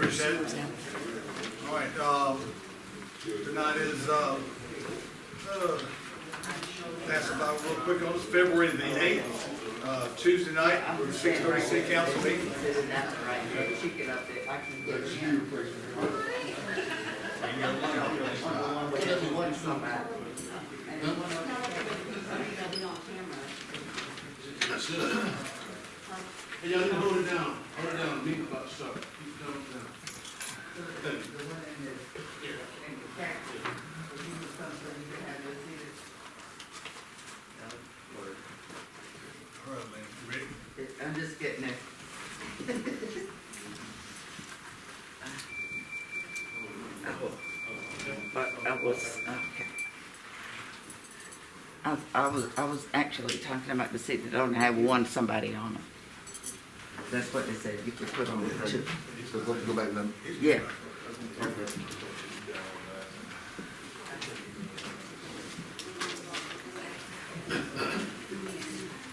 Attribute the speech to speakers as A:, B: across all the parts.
A: Appreciate it. All right, tonight is, pass it by real quick on this, February the 8th, Tuesday night, 6:30 City Council meeting.
B: Hey, y'all need to hold it down. Hold it down. Meeting about to start. Keep it down.
A: All right, man, you ready?
C: I'm just getting it. But I was okay. I was actually talking about the city that don't have one somebody on them. That's what they said. You could put on the two.
B: So go back and
C: Yeah.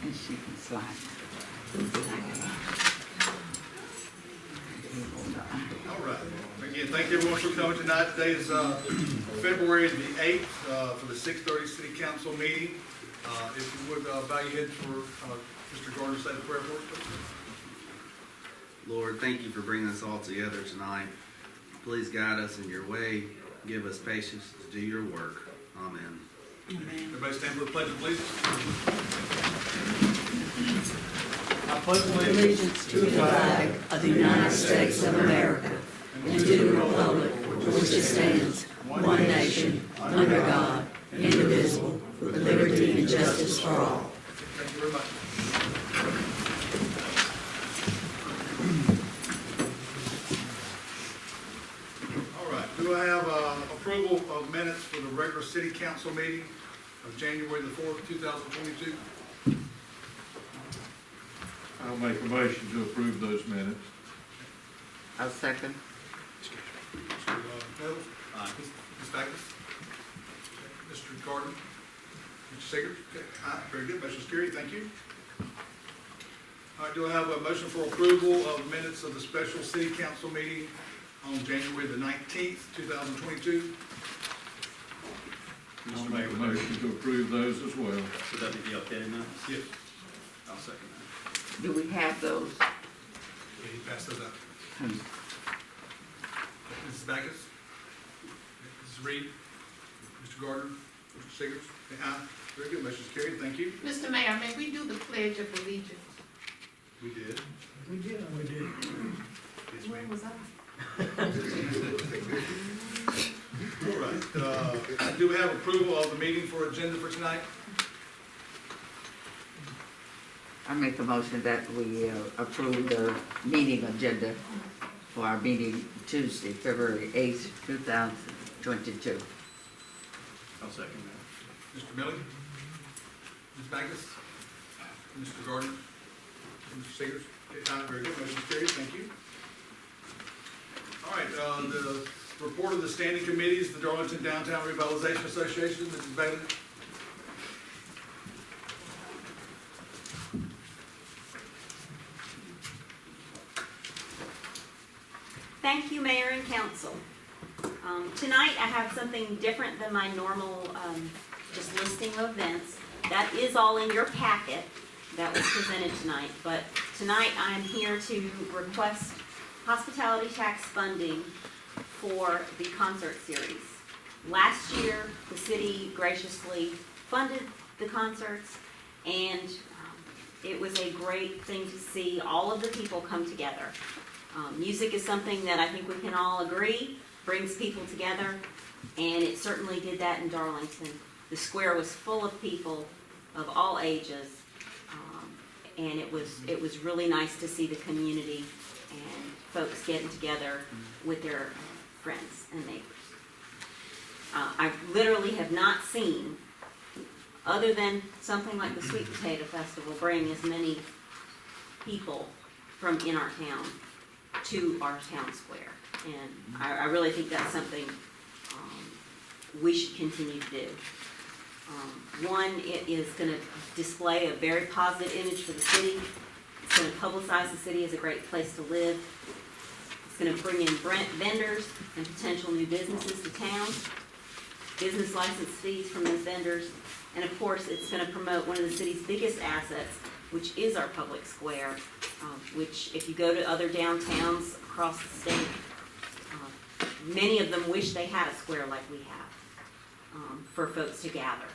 C: And she can slide.
A: All right. Again, thank you everyone for coming tonight. Today is February the 8th for the 6:30 City Council meeting. If you would bow your heads for Mr. Gardner to say the prayer for us, please.
D: Lord, thank you for bringing us all together tonight. Please guide us in your way. Give us patience to do your work. Amen.
A: Everybody stand for the pledge of allegiance.
E: I pledge allegiance to the flag of the United States of America and to the republic for which it stands, one nation, under God, indivisible, with liberty and justice for all.
A: Thank you very much. All right, do I have approval of minutes for the regular city council meeting of January the 4th, 2022?
F: I'll make a motion to approve those minutes.
C: I'll second.
A: Mr. Mills? Ms. Backus? Mr. Gardner? Mr. Sigurd? Okay, aye, very good, motion's carried, thank you. All right, do I have a motion for approval of minutes of the special city council meeting on January the 19th, 2022?
F: I'll make a motion to approve those as well.
G: Would that be the updated minutes?
A: Yes.
G: I'll second that.
C: Do we have those?
A: Yeah, he passed those out. Mrs. Backus? Mrs. Reed? Mr. Gardner? Mr. Sigurd? Okay, aye, very good, motion's carried, thank you.
H: Mr. Mayor, may we do the Pledge of Allegiance?
A: We did.
E: We did.
A: Yes,
H: Where
A: ma'am.
H: was I?
A: All right, do we have approval of the meeting for agenda for tonight?
C: I make a motion that we approve the meeting agenda for our meeting Tuesday, February 8th, 2022.
G: I'll second that.
A: Mr. Millie? Ms. Backus? Mr. Gardner? Mr. Sigurd? Okay, aye, very good, motion's carried, thank you. All right, the report of the standing committees, the Darlington Downtown Revitalization Association, Mrs. Bailey.
I: Thank you, Mayor and Council. Tonight I have something different than my normal just listing of events. That is all in your packet that was presented tonight, but tonight I'm here to request hospitality tax funding for the concert series. Last year, the city graciously funded the concerts, and it was a great thing to see all of the people come together. Music is something that I think we can all agree brings people together, and it certainly did that in Darlington. The square was full of people of all ages, and it was really nice to see the community and folks getting together with their friends and neighbors. I literally have not seen, other than something like the Sweet Potato Festival, bring as many people from in our town to our town square. And I really think that's something we should continue to do. One, it is going to display a very positive image for the city. It's going to publicize the city as a great place to live. It's gonna bring in vendors and potential new businesses to town, business license fees from those vendors, and of course, it's gonna promote one of the city's biggest assets, which is our public square, which if you go to other downtowns across the state, many of them wish they had a square like we have, for folks to gather.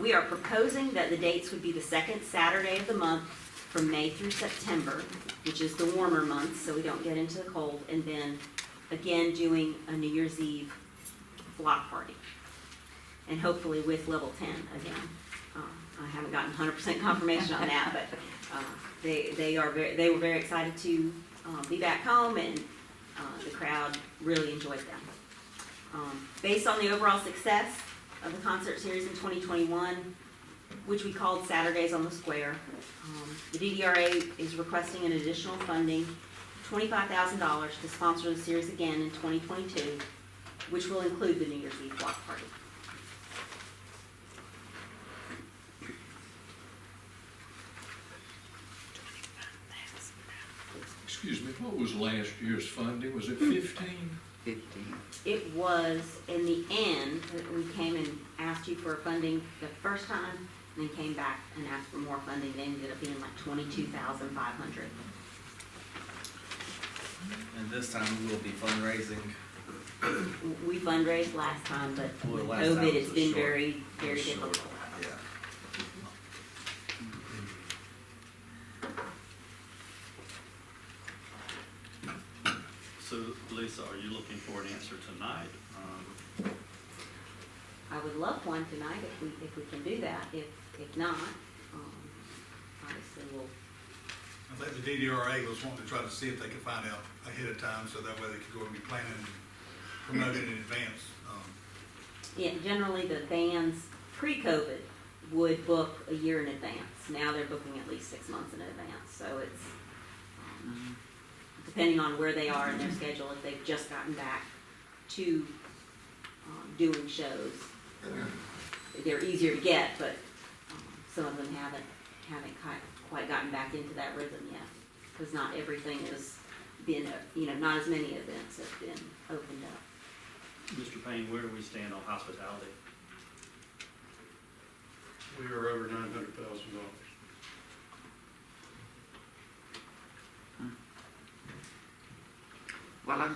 I: We are proposing that the dates would be the second Saturday of the month from May through September, which is the warmer months, so we don't get into the cold, and then again doing a New Year's Eve block party. And hopefully with level 10 again. I haven't gotten 100% confirmation on that, but they were very excited to be back home, and the crowd really enjoyed them. Based on the overall success of the concert series in 2021, which we called Saturdays on the Square, the DDRA is requesting an additional funding, $25,000, to sponsor the series again in 2022, which will include the New Year's Eve block party.
F: Excuse me, what was last year's funding? Was it 15?
C: 15.
I: It was, in the end, that we came and asked you for funding the first time, and then came back and asked for more funding. They ended up being like $22,500.
D: And this time we'll be fundraising.
I: We fundraised last time, but
D: Well,
I: with
D: last time
I: COVID,
D: was
I: it's
D: a
I: been
D: short-
I: very, very
D: short,
I: difficult.
D: Yeah.
G: So Lisa, are you looking for an answer tonight?
I: I would love one tonight if we can do that. If not, obviously we'll.
A: I think the DDRA was wanting to try to see if they could find out ahead of time, so that way they could go and be planning and promoting in advance.
I: Yeah, generally the bands pre-COVID would book a year in advance. Now they're booking at least 6 months in advance. So it's depending on where they are in their schedule. If they've just gotten back to doing shows, they're easier to get, but some of them haven't quite gotten back into that rhythm yet, because not everything has been, not as many events have been opened up.
G: Mr. Payne, where do we stand on hospitality?
B: We are over $900,000.
C: Well,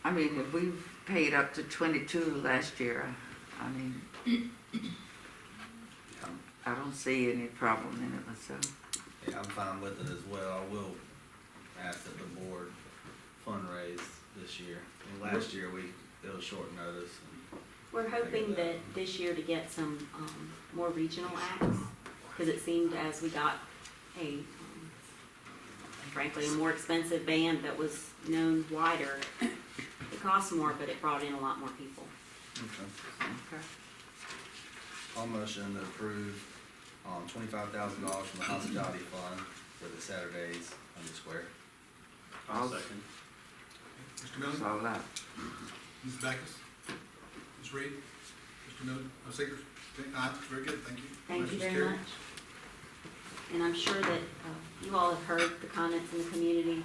C: I mean, if we paid up to 22 last year, I mean, I don't see any problem in it myself.
D: Yeah, I'm fine with it as well. I will ask that the board fundraise this year. And last year it was short notice.
I: We're hoping that this year to get some more regional acts, because it seemed as we got frankly, a more expensive band that was known wider, it cost more, but it brought in a lot more people.
D: Okay.
C: Okay.
D: I'll motion to approve $25,000 from the hospitality fund for the Saturdays on the Square.
G: I'll second.
A: Mr. Miller?
C: It's all out.
A: Mrs. Backus? Ms. Reed? Mr. Miller? Seegers? Aye, very good, thank you.
I: Thank you
A: Motion's
I: very
A: carried.
I: much. And I'm sure that you all have heard the comments in the community.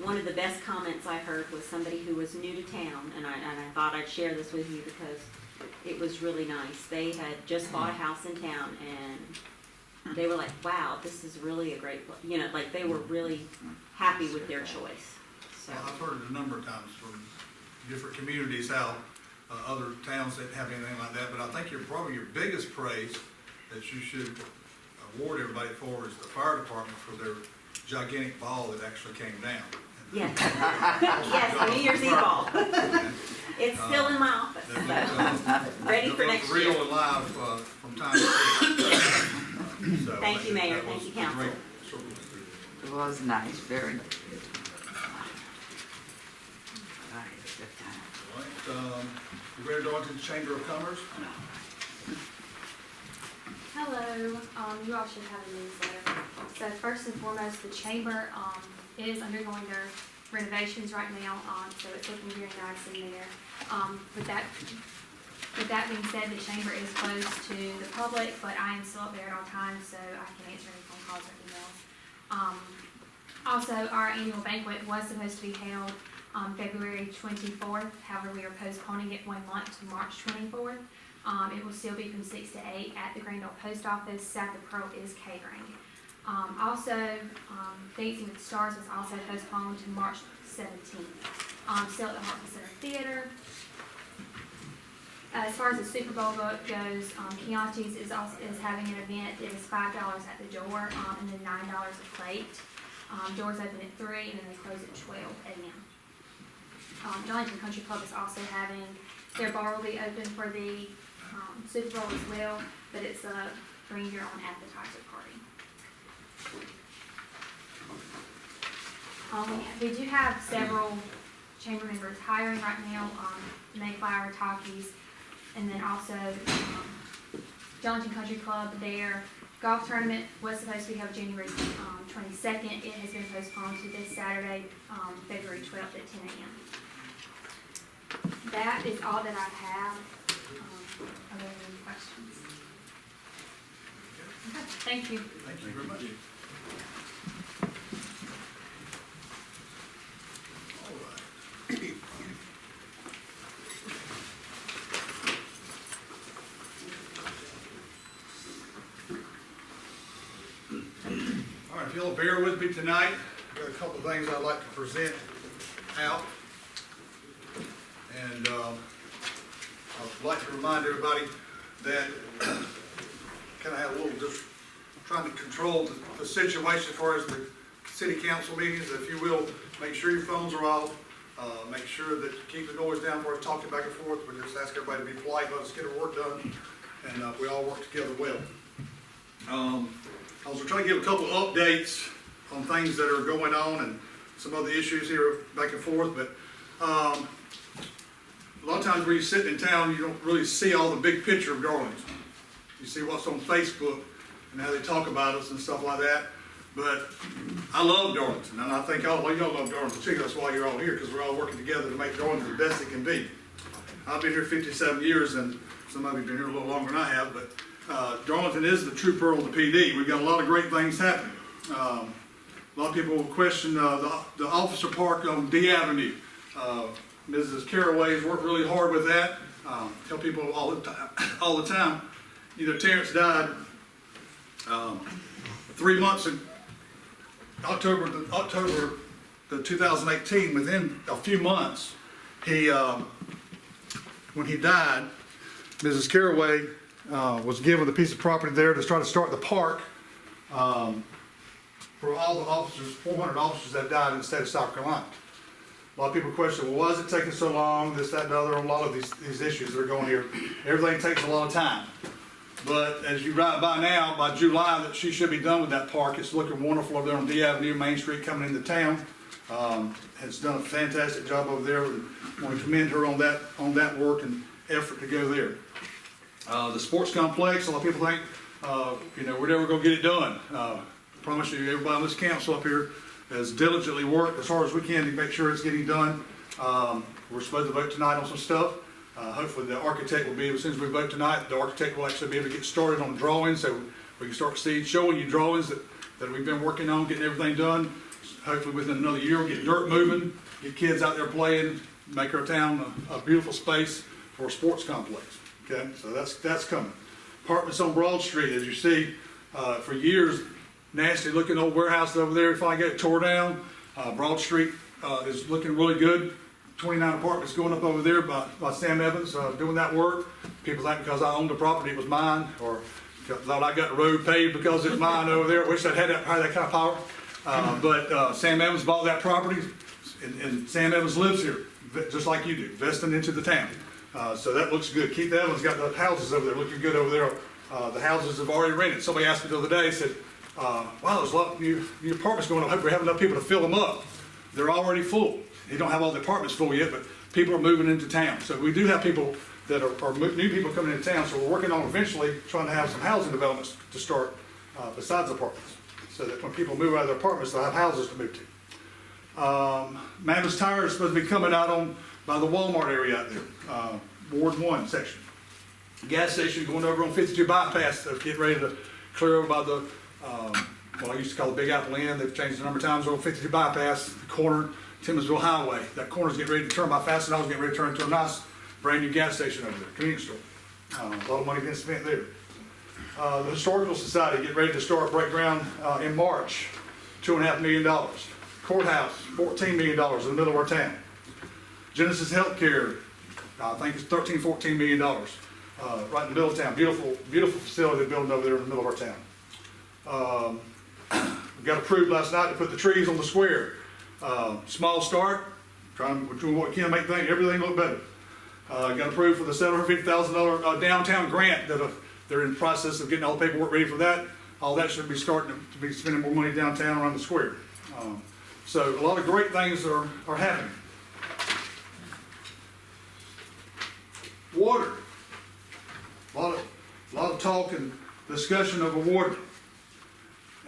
I: One of the best comments I heard was somebody who was new to town, and I thought I'd share this with you because it was really nice. They had just bought a house in town, and they were like, wow, this is really a great place. Like they were really happy with their choice. So.
A: Well, I've heard it a number of times from different communities how other towns that have anything like that, but I think probably your biggest praise that you should award everybody for is the fire department for their gigantic ball that actually came down.
I: Yes. Yes, the New Year's Eve ball. It's still in my office, so ready for next year.
A: Real and live from time to time. So
I: Thank you, Mayor.
A: that
I: Thank
A: was
I: you,
A: a
I: Council.
A: great sort of-
C: It was nice, very nice. Right, good time.
A: All right, you ready to go into the Chamber of Commerce?
J: Hello, you all should have a newsletter. So first and foremost, the chamber is undergoing their renovations right now, so it's looking very nice in there. With that being said, the chamber is closed to the public, but I am still up there at all times, so I can answer any phone calls or emails. Also, our annual banquet was supposed to be held on February 24th. However, we are postponing it 1 month to March 24th. It will still be from 6 to 8 at the Grand Ole Post Office. South of Pearl is catering. Dancing with the Stars was also postponed to March 17th. Still at the Hartford Center Theater. As far as the Super Bowl goes, Chianti's is having an event. It is $5 at the door, and then $9 a plate. Doors open at 3 and then they close at 12 a.m. Darlington Country Club is also having, their bar will be open for the Super Bowl as well, but it's a bring your own appetizer party. We do have several chamber members hiring right now, Mayflower, Talkies, and then also Darlington Country Club, their golf tournament was supposed to be held January 22nd. It has been postponed to this Saturday, February 12th at 10 a.m. That is all that I have. Are there any questions? Okay, thank you.
A: Thank you very much. All right. All right, if you'll bear with me tonight, I've got a couple of things I'd like to present out. And I'd like to remind everybody that kind of have a little just trying to control the situation as far as the city council meetings. If you will, make sure your phones are off. Make sure that you keep the noise down for us talking back and forth. We just ask everybody to be polite, let us get our work done, and we all work together well. I was trying to give a couple of updates on things that are going on and some other issues here back and forth, but a lot of times when you're sitting in town, you don't really see all the big picture of Darlington. You see what's on Facebook and how they talk about us and stuff like that. But I love Darlington, and I think all y'all love Darlington too. That's why you're all here, because we're all working together to make Darlington the best it can be. I've been here 57 years, and some of you have been here a little longer than I have, but Darlington is the true pearl of the PD. We've got a lot of great things happening. A lot of people will question the officer park on D Avenue. Mrs. Caraway's worked really hard with that. Tell people all the time. Terrence died 3 months in October 2018. Within a few months, when he died, Mrs. Caraway was given a piece of property there to try to start the park for all the officers, 400 officers that died in the state of South Carolina. A lot of people question, well, why is it taking so long, this, that, and the other, on a lot of these issues that are going here. Everything takes a lot of time. But as you ride by now, by July, that she should be done with that park. It's looking wonderful over there on D Avenue, Main Street, coming into town. Has done a fantastic job over there. I want to commend her on that work and effort to go there. The sports complex, a lot of people think, we're never going to get it done. I promise you, everybody on this council up here has diligently worked as hard as we can to make sure it's getting done. We're supposed to vote tonight on some stuff. Hopefully the architect will be, as soon as we vote tonight, the architect will actually be able to get started on drawings, so we can start showing you drawings that we've been working on, getting everything done. Hopefully within another year, we'll get dirt moving, get kids out there playing, make our town a beautiful space for a sports complex. Okay, so that's coming. Apartments on Broad Street, as you see, for years, nasty looking old warehouse over there. If I get it tore down, Broad Street is looking really good. 29 apartments going up over there by Sam Evans doing that work. People think because I owned the property it was mine, or thought I got the road paved because it's mine over there. I wish I'd had that kind of power. But Sam Evans bought that property, and Sam Evans lives here, just like you do, investing into the town. So that looks good. Keith Evans got the houses over there looking good over there. The houses have already rented. Somebody asked me the other day, said, wow, there's a lot of new apartments going on. I hope we have enough people to fill them up. They're already full. You don't have all the apartments full yet, but people are moving into town. So we do have people that are new people coming into town. So we're working on eventually trying to have some housing developments to start besides apartments, so that when people move out of their apartments, they'll have houses to move to. Mammoth's Tire is supposed to be coming out by the Walmart area out there, Ward 1 section. Gas station going over on 52 bypass, getting ready to clear over by the well, I used to call it Big Apple Inn. They've changed the number of times. Over 52 bypass, the corner, Timmonsville Highway. That corner's getting ready to turn by fast, and I was getting ready to turn into a nice brand new gas station over there, convenience store. A lot of money being spent there. The Historical Society getting ready to start break ground in March, $2.5 million. Courthouse, $14 million in the middle of our town. Genesis Healthcare, I think it's $13, $14 million, right in the middle of town. Beautiful, beautiful facility they're building over there in the middle of our town. We got approved last night to put the trees on the square. Small start, trying to what can make everything look better. Got approved for the $750,000 downtown grant that they're in the process of getting all the paperwork ready for that. All that should be starting to be spending more money downtown around the square. So a lot of great things are happening. Water. A lot of talk and discussion over water.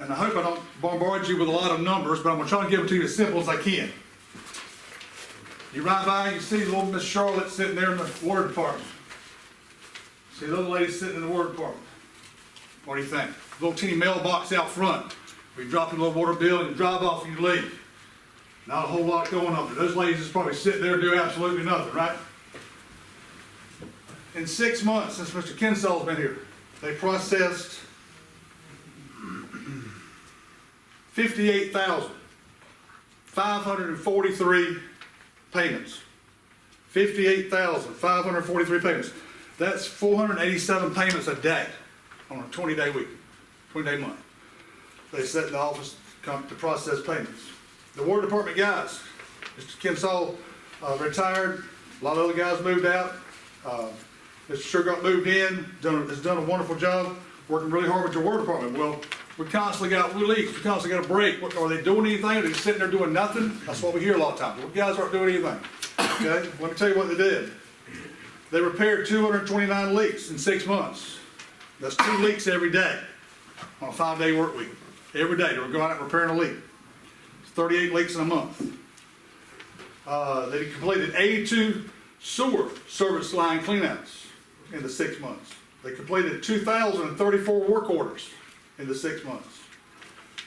A: And I hope I don't bombard you with a lot of numbers, but I'm going to try to give them to you as simple as I can. You ride by, you see little Miss Charlotte sitting there in the water department. See the little lady sitting in the water department. What do you think? Little teeny mailbox out front. We drop your little water bill and you drive off and you leave. Not a whole lot going on there. Those ladies just probably sit there and do absolutely nothing, right? In 6 months since Mr. Kinsall's been here, they processed 58,543 payments. 58,543 payments. That's 487 payments a day on a 20-day week, 20-day month. They sit in the office to process payments. The water department guys, Mr. Kinsall retired. A lot of other guys moved out. Mr. Sugar moved in, has done a wonderful job, working really hard with your water department. Well, we constantly got leaks, we constantly got a break. Are they doing anything? Are they sitting there doing nothing? That's what we hear a lot of times. Well, guys aren't doing anything. Okay, let me tell you what they did. They repaired 229 leaks in 6 months. That's 2 leaks every day on a 5-day work week. Every day they were going out and repairing a leak. It's 38 leaks in a month. They completed 82 sewer service line cleanouts in the 6 months. They completed 2,034 work orders in the 6 months.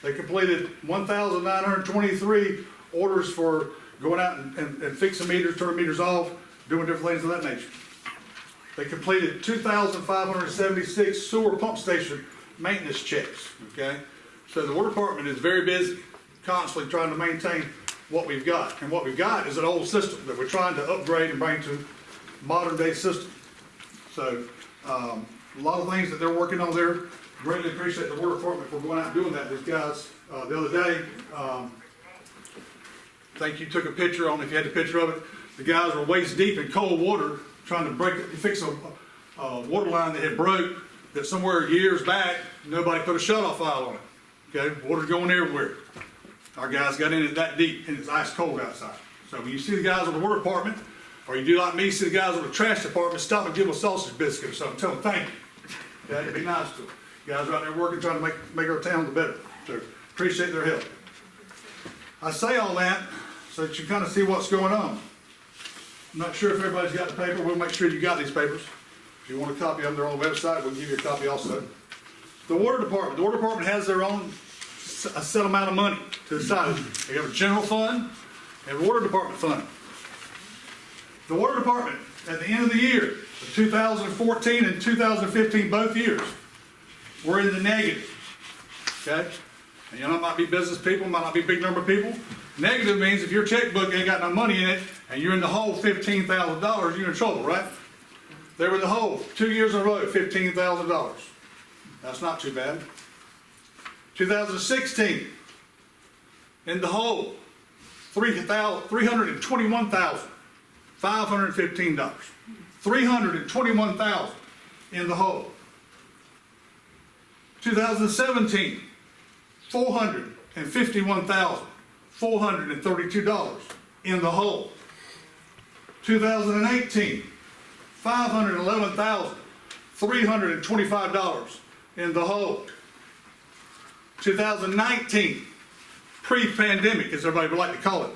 A: They completed 1,923 orders for going out and fixing meters, turning meters off, doing different things of that nature. They completed 2,576 sewer pump station maintenance checks, okay? So the water department is very busy, constantly trying to maintain what we've got. And what we've got is an old system that we're trying to upgrade and bring to modern day system. So a lot of things that they're working on there. Greatly appreciate the water department for going out and doing that. These guys, the other day, I think you took a picture on, if you had the picture of it, the guys were waist deep in cold water trying to fix a water line that had broke, that somewhere years back, nobody put a shut-off valve on it. Okay, water's going everywhere. Our guys got in it that deep and it's ice cold outside. So when you see the guys on the water department, or you do like me, see the guys on the trash department, stop and give them a sausage biscuit or something. Tell them thank you. Okay, be nice to them. Guys are out there working, trying to make our town the better. So appreciate their help. I say all that so that you kind of see what's going on. I'm not sure if everybody's got the paper. We'll make sure you got these papers. If you want a copy of them, they're on the website. We'll give you a copy also. The water department has their own a set amount of money to the side. They have a general fund and a water department fund. The water department, at the end of the year, 2014 and 2015, both years, we're in the negative. Okay? And you know, it might be business people, might not be a big number of people. Negative means if your checkbook ain't got no money in it and you're in the hole $15,000, you're in trouble, right? They were in the hole 2 years in a row, $15,000. That's not too bad. 2016, in the hole, $321,515. $321,000 in the hole. 2017, $451,432 in the hole. 2018, $511,325 in the hole. 2019, pre-pandemic, as everybody would like to call it,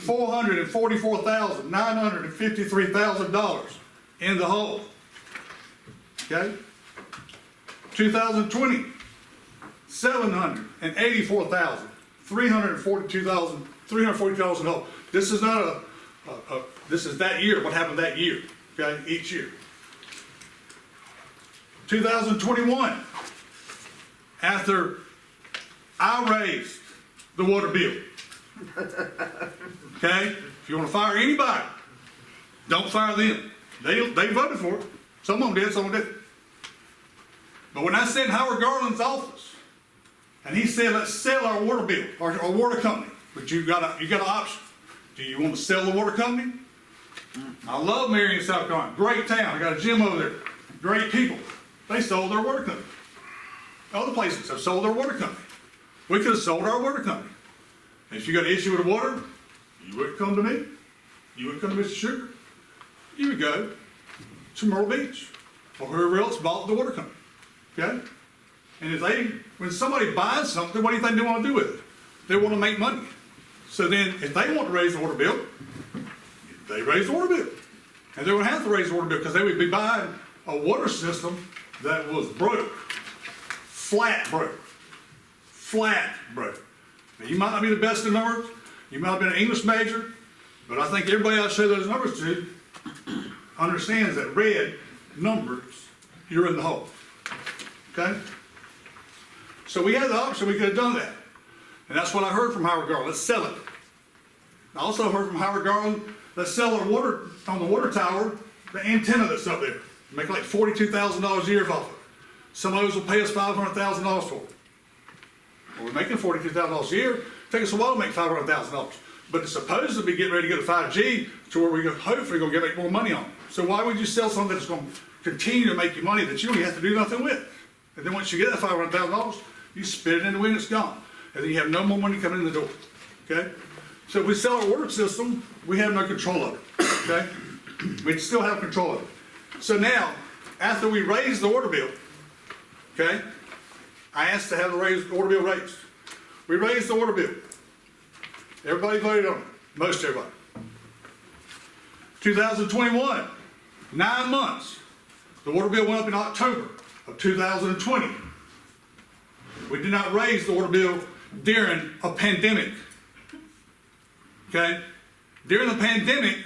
A: $444,953 in the hole. Okay? 2020, $784,342 in whole. This is not this is that year, what happened that year, okay, each year. 2021, after I raised the water bill, okay, if you want to fire anybody, don't fire them. They voted for it. Some of them did, some of them didn't. But when I sat in Howard Garland's office, and he said, let's sell our water bill, our water company, but you got an option. Do you want to sell the water company? I love Marion, South Carolina. Great town. I got a gym over there. Great people. They sold their water company. Other places have sold their water company. We could have sold our water company. And if you got an issue with the water, you wouldn't come to me. You wouldn't come to Mr. Sugar. You would go to Myrtle Beach or whoever else bought the water company. Okay? And when somebody buys something, what do you think they want to do with it? They want to make money. So then, if they want to raise the water bill, they raise the water bill. And they would have to raise the water bill because they would be buying a water system that was broke. Flat broke. Flat broke. Now, you might not be the best in numbers. You might have been an English major. But I think everybody I show those numbers to understands that red numbers, you're in the hole. Okay? So we had the option, we could have done that. And that's what I heard from Howard Garland. Let's sell it. I also heard from Howard Garland, let's sell our water, on the water tower, the antenna that's up there. Make like $42,000 a year off it. Some of those will pay us $500,000 for it. Well, we're making $42,000 a year. Take us a while to make $500,000. But it's supposed to be getting ready to go to 5G to where we're hopefully going to make more money on it. So why would you sell something that's going to continue to make you money that you don't have to do nothing with? And then once you get that $500,000, you spit it in the wind, it's gone. And then you have no more money coming in the door. Okay? So if we sell our water system, we have no control of it. Okay? We still have control of it. So now, after we raise the water bill, okay, I asked to have the water bill raised. We raised the water bill. Everybody voted on it. Most everybody. 2021, 9 months. The water bill went up in October of 2020. We did not raise the water bill during a pandemic. Okay? During the pandemic,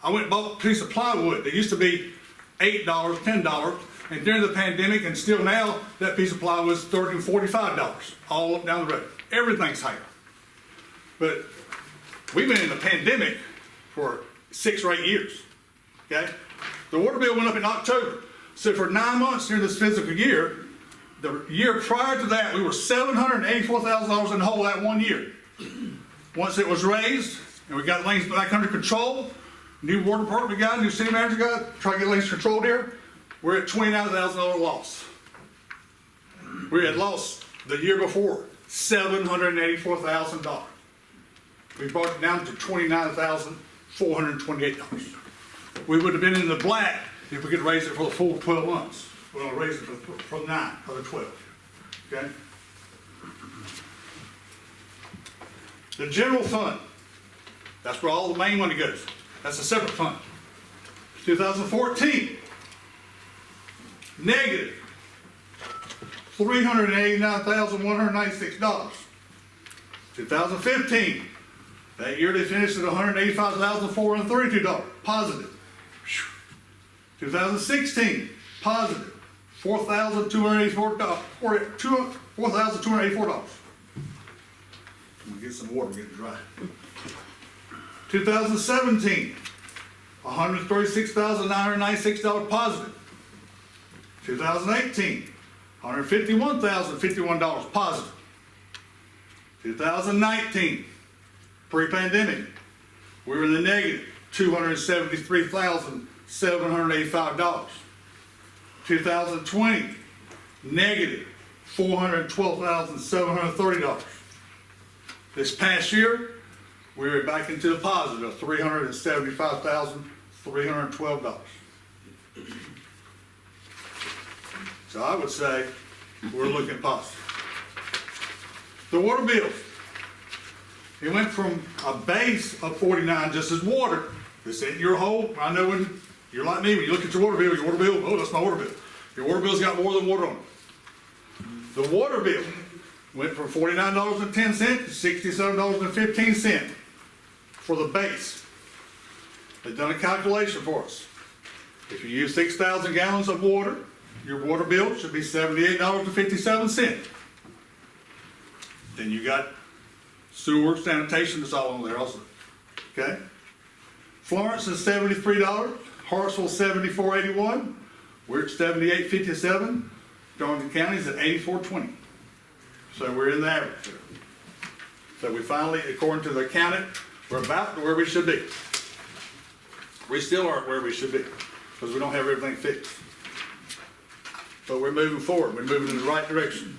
A: I went and bought a piece of plywood that used to be $8, $10, and during the pandemic, and still now, that piece of plywood is $30, $45, all up down the road. Everything's higher. But we've been in a pandemic for 6 or 8 years. Okay? The water bill went up in October. So for 9 months during this fiscal year, the year prior to that, we were $784,000 in the hole that 1 year. Once it was raised, and we got things back under control, new water department guy, new city manager guy, try to get things controlled here, we're at $29,000 loss. We had lost the year before $784,000. We brought it down to $29,428. We would have been in the black if we could raise it for the full 12 months. We're going to raise it for 9 of the 12. Okay? The general fund, that's where all the main money goes. That's a separate fund. 2014, negative $389,196. 2015, that year they finished at $185,432, positive. 2016, positive, $4,284. I'm gonna get some water, get it dry. 2017, $136,996 positive. 2018, $151,051 positive. 2019, pre-pandemic, we were in the negative, $273,785. 2020, negative, $412,730. This past year, we were back into the positive of $375,312. So I would say we're looking positive. The water bill, it went from a base of 49 just as water. This ain't your whole. I know when you're like me, when you look at your water bill, oh, that's my water bill. Your water bill's got more than water on it. The water bill went from $49.10 to $67.15 for the base. They've done a calculation for us. If you use 6,000 gallons of water, your water bill should be $78.57. Then you got sewer, sanitation, that's all on there also. Okay? Florence is $73, Hartsville $74.81, we're at $78.57, Darlington County's at $84.20. So we're in the average there. So we finally, according to the accountant, we're about where we should be. We still aren't where we should be because we don't have everything fixed. But we're moving forward. We're moving in the right direction.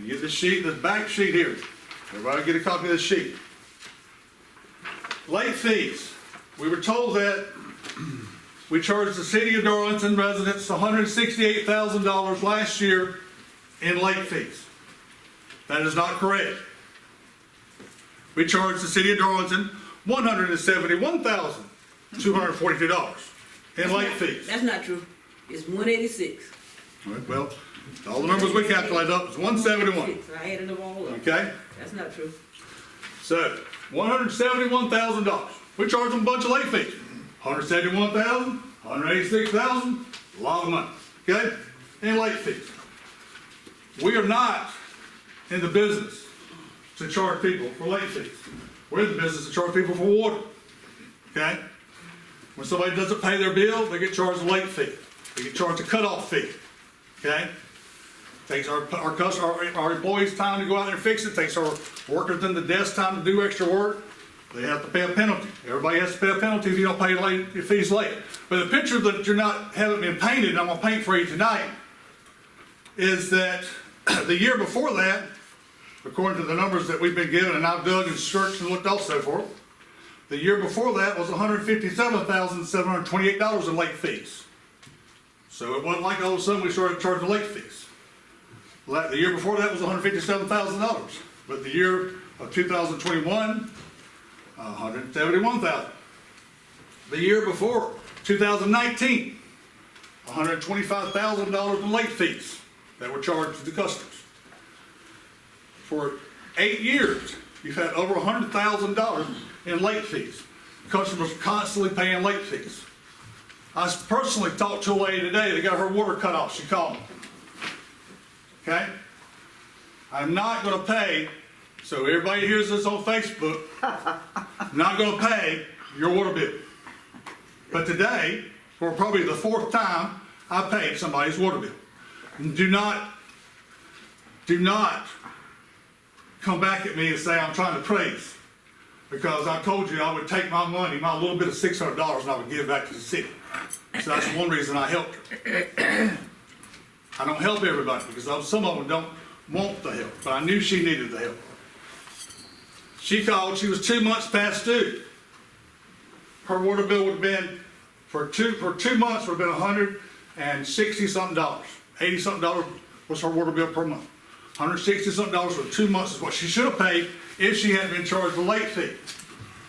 A: You get this sheet, this back sheet here. Everybody get a copy of this sheet. Late fees. We were told that we charged the city of Darlington residents $168,000 last year in late fees. That is not correct. We charged the city of Darlington $171,242 in late fees.
E: That's not true. It's 186.
A: Well, all the numbers we calculated up is 171.
E: I added them all up.
A: Okay?
E: That's not true.
A: So, $171,000. We charge them a bunch of late fees. $171,000, $186,000, a lot of money. Okay? In late fees. We are not in the business to charge people for late fees. We're in the business to charge people for water. Okay? When somebody doesn't pay their bill, they get charged a late fee. They get charged a cutoff fee. Okay? Takes our employees time to go out there and fix it. Takes our workers in the desk time to do extra work. They have to pay a penalty. Everybody has to pay a penalty if you don't pay your fees late. But the picture that haven't been painted, and I'm going to paint for you tonight, is that the year before that, according to the numbers that we've been given, and I've dug and searched and looked also for, the year before that was $157,728 in late fees. So it wasn't like all of a sudden we started charging late fees. The year before that was $157,000. But the year of 2021, $171,000. The year before, 2019, $125,000 in late fees that were charged to the customers. For 8 years, you've had over $100,000 in late fees. Customers constantly paying late fees. I personally talked to a lady today that got her water cut off. She called me. Okay? I'm not going to pay, so everybody hears this on Facebook, I'm not going to pay your water bill. But today, for probably the 4th time, I paid somebody's water bill. And do not come back at me and say I'm trying to praise. Because I told you I would take my money, my little bit of $600, and I would give it back to the city. So that's one reason I helped her. I don't help everybody because some of them don't want the help, but I knew she needed the help. She called, she was 2 months past due. Her water bill would have been, for two months, would have been $160-something. $80-something was her water bill per month. $160-something for 2 months is what she should have paid if she hadn't been charged a late fee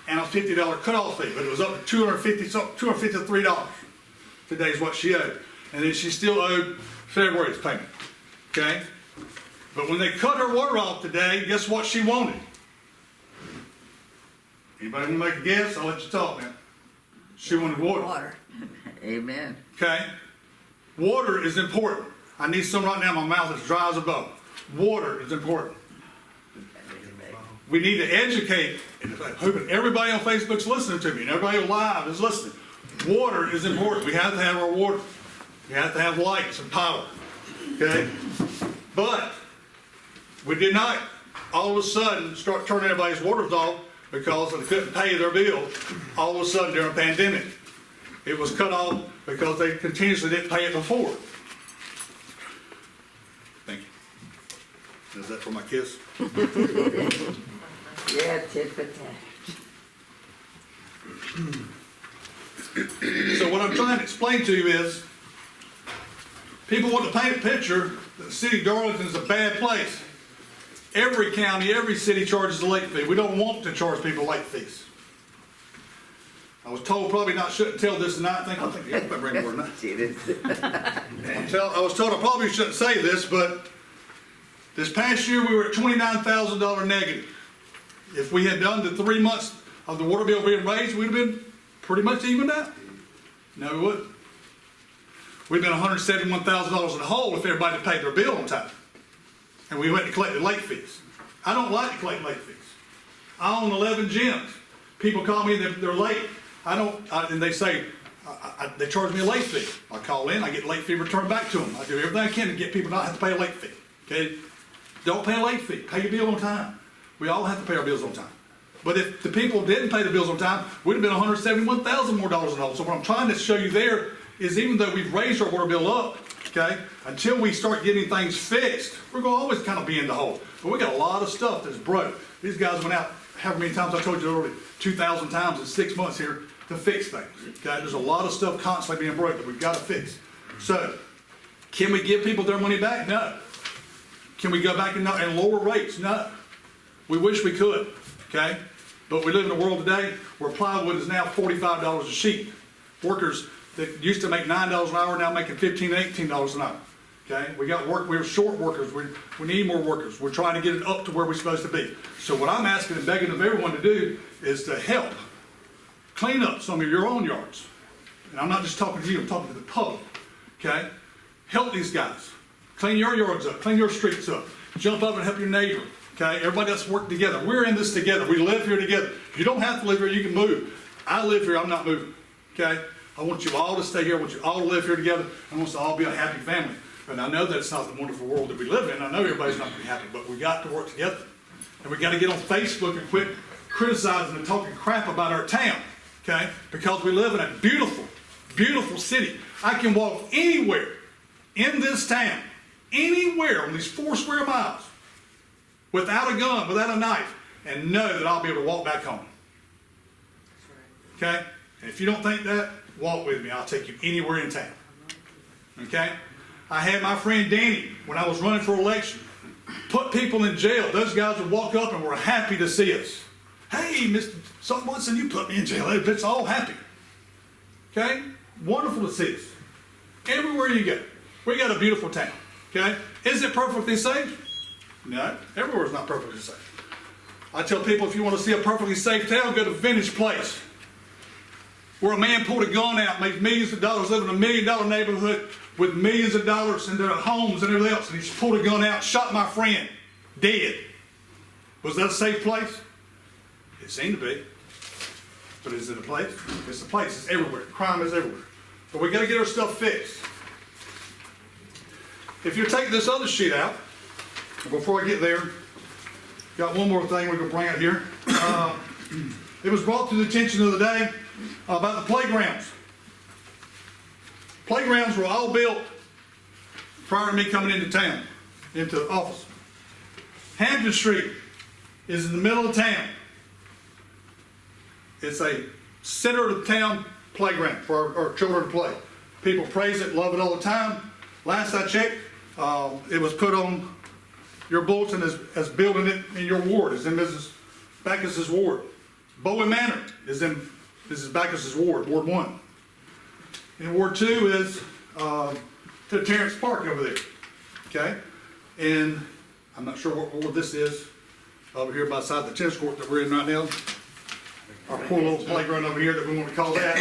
A: and a $50 cutoff fee, but it was up to $253. Today's what she owed. And then she still owed February's payment. Okay? But when they cut her water off today, guess what she wanted? Anybody want to make a guess? I'll let you talk now. She wanted water.
C: Amen.
A: Okay? Water is important. I need some right now. My mouth is dry as a bone. Water is important. We need to educate, and I hope everybody on Facebook's listening to me, and everybody live is listening. Water is important. We have to have our water. We have to have lights and power. Okay? But we did not all of a sudden start turning everybody's waters off because they couldn't pay their bill all of a sudden during a pandemic. It was cut off because they continuously didn't pay it before. Thank you. Is that for my kiss?
C: Yeah, tit for tat.
A: So what I'm trying to explain to you is, people want to paint a picture that the city of Darlington is a bad place. Every county, every city charges a late fee. We don't want to charge people late fees. I was told probably not shouldn't tell this tonight. I think you better bring more than that.
C: It is.
A: I was told I probably shouldn't say this, but this past year we were at $29,000 negative. If we had done the 3 months of the water bill being raised, we'd have been pretty much evened out. No, we wouldn't. We'd been $171,000 in the hole if everybody had paid their bill on time. And we went and collected late fees. I don't like to collect late fees. I own 11 gyms. People call me, they're late. And they say, they charge me a late fee. I call in, I get late fee returned back to them. I do everything I can to get people not to have to pay a late fee. Okay? Don't pay a late fee. Pay your bill on time. We all have to pay our bills on time. But if the people didn't pay the bills on time, we'd have been $171,000 more in the hole. So what I'm trying to show you there is even though we've raised our water bill up, okay, until we start getting things fixed, we're going to always kind of be in the hole. But we got a lot of stuff that's broke. These guys went out, however many times I told you already, 2,000 times in 6 months here to fix things. Okay, there's a lot of stuff constantly being broke that we've got to fix. So, can we give people their money back? No. Can we go back and lower rates? No. We wish we could, okay? But we live in a world today where plywood is now $45 a sheet. Workers that used to make $9 an hour now making $15 and $18 an hour. Okay, we're short workers. We need more workers. We're trying to get it up to where we're supposed to be. So what I'm asking and begging of everyone to do is to help clean up some of your own yards. And I'm not just talking to you, I'm talking to the public. Okay, help these guys. Clean your yards up, clean your streets up. Jump up and help your neighbor. Okay, everybody else work together. We're in this together. We live here together. You don't have to live here, you can move. I live here, I'm not moving. Okay, I want you all to stay here. I want you all to live here together. I want us to all be a happy family. And I know that's not the wonderful world that we live in. I know everybody's not going to be happy, but we got to work together. And we got to get on Facebook and quit criticizing and talking crap about our town, okay? Because we live in a beautiful, beautiful city. I can walk anywhere in this town, anywhere on these 4 square miles, without a gun, without a knife, and know that I'll be able to walk back home. Okay? And if you don't think that, walk with me. I'll take you anywhere in town. Okay? I had my friend Danny, when I was running for election, put people in jail. Those guys would walk up and were happy to see us. Hey, Mr. Watson, you put me in jail. It's all happy. Okay? Wonderful to see us. Everywhere you go. We got a beautiful town. Okay? Is it perfectly safe? No. Everywhere is not perfectly safe. I tell people if you want to see a perfectly safe town, go to Vintage Place, where a man pulled a gun out, made millions of dollars, living in a $1 million neighborhood with millions of dollars in their homes and everything else, and he just pulled a gun out, shot my friend, dead. Was that a safe place? It seemed to be. But is it a place? It's a place. It's everywhere. Crime is everywhere. But we got to get our stuff fixed. If you take this other sheet out, before I get there, got one more thing we're going to bring out here. It was brought to the attention of the day about the playgrounds. Playgrounds were all built prior to me coming into town, into the office. Hampton Street is in the middle of town. It's a center of the town playground for our children to play. People praise it, love it all the time. Last I checked, it was put on your bulletin as building it in your ward, is in Mrs. Backus's ward. Bowen Manor is in Mrs. Backus's ward, Ward 1. And Ward 2 is to Terrence Park over there. Okay? And I'm not sure what ward this is, over here by side the tennis court that we're in right now. Our poor little playground over here that we want to call that.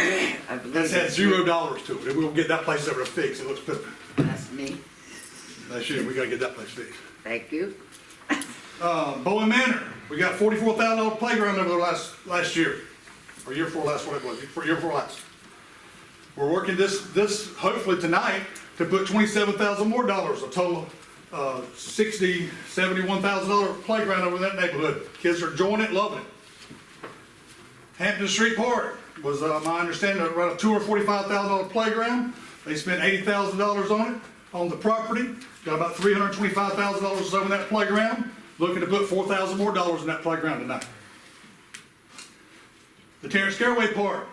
A: That's had $0 to it. And we'll get that place over to fix. It looks good.
C: That's me.
A: That's you. We got to get that place fixed.
C: Thank you.
A: Bowen Manor. We got $44,000 playground over there last year. Or year before last, what it was. Year before last. We're working this hopefully tonight to put $27,000 more dollars, a total of $60,000, $71,000 playground over in that neighborhood. Kids are enjoying it, loving it. Hampton Street Park was my understanding around a $245,000 playground. They spent $80,000 on it, on the property. Got about $325,000 over in that playground. Looking to put $4,000 more dollars in that playground tonight. The Terrence Caraway Park,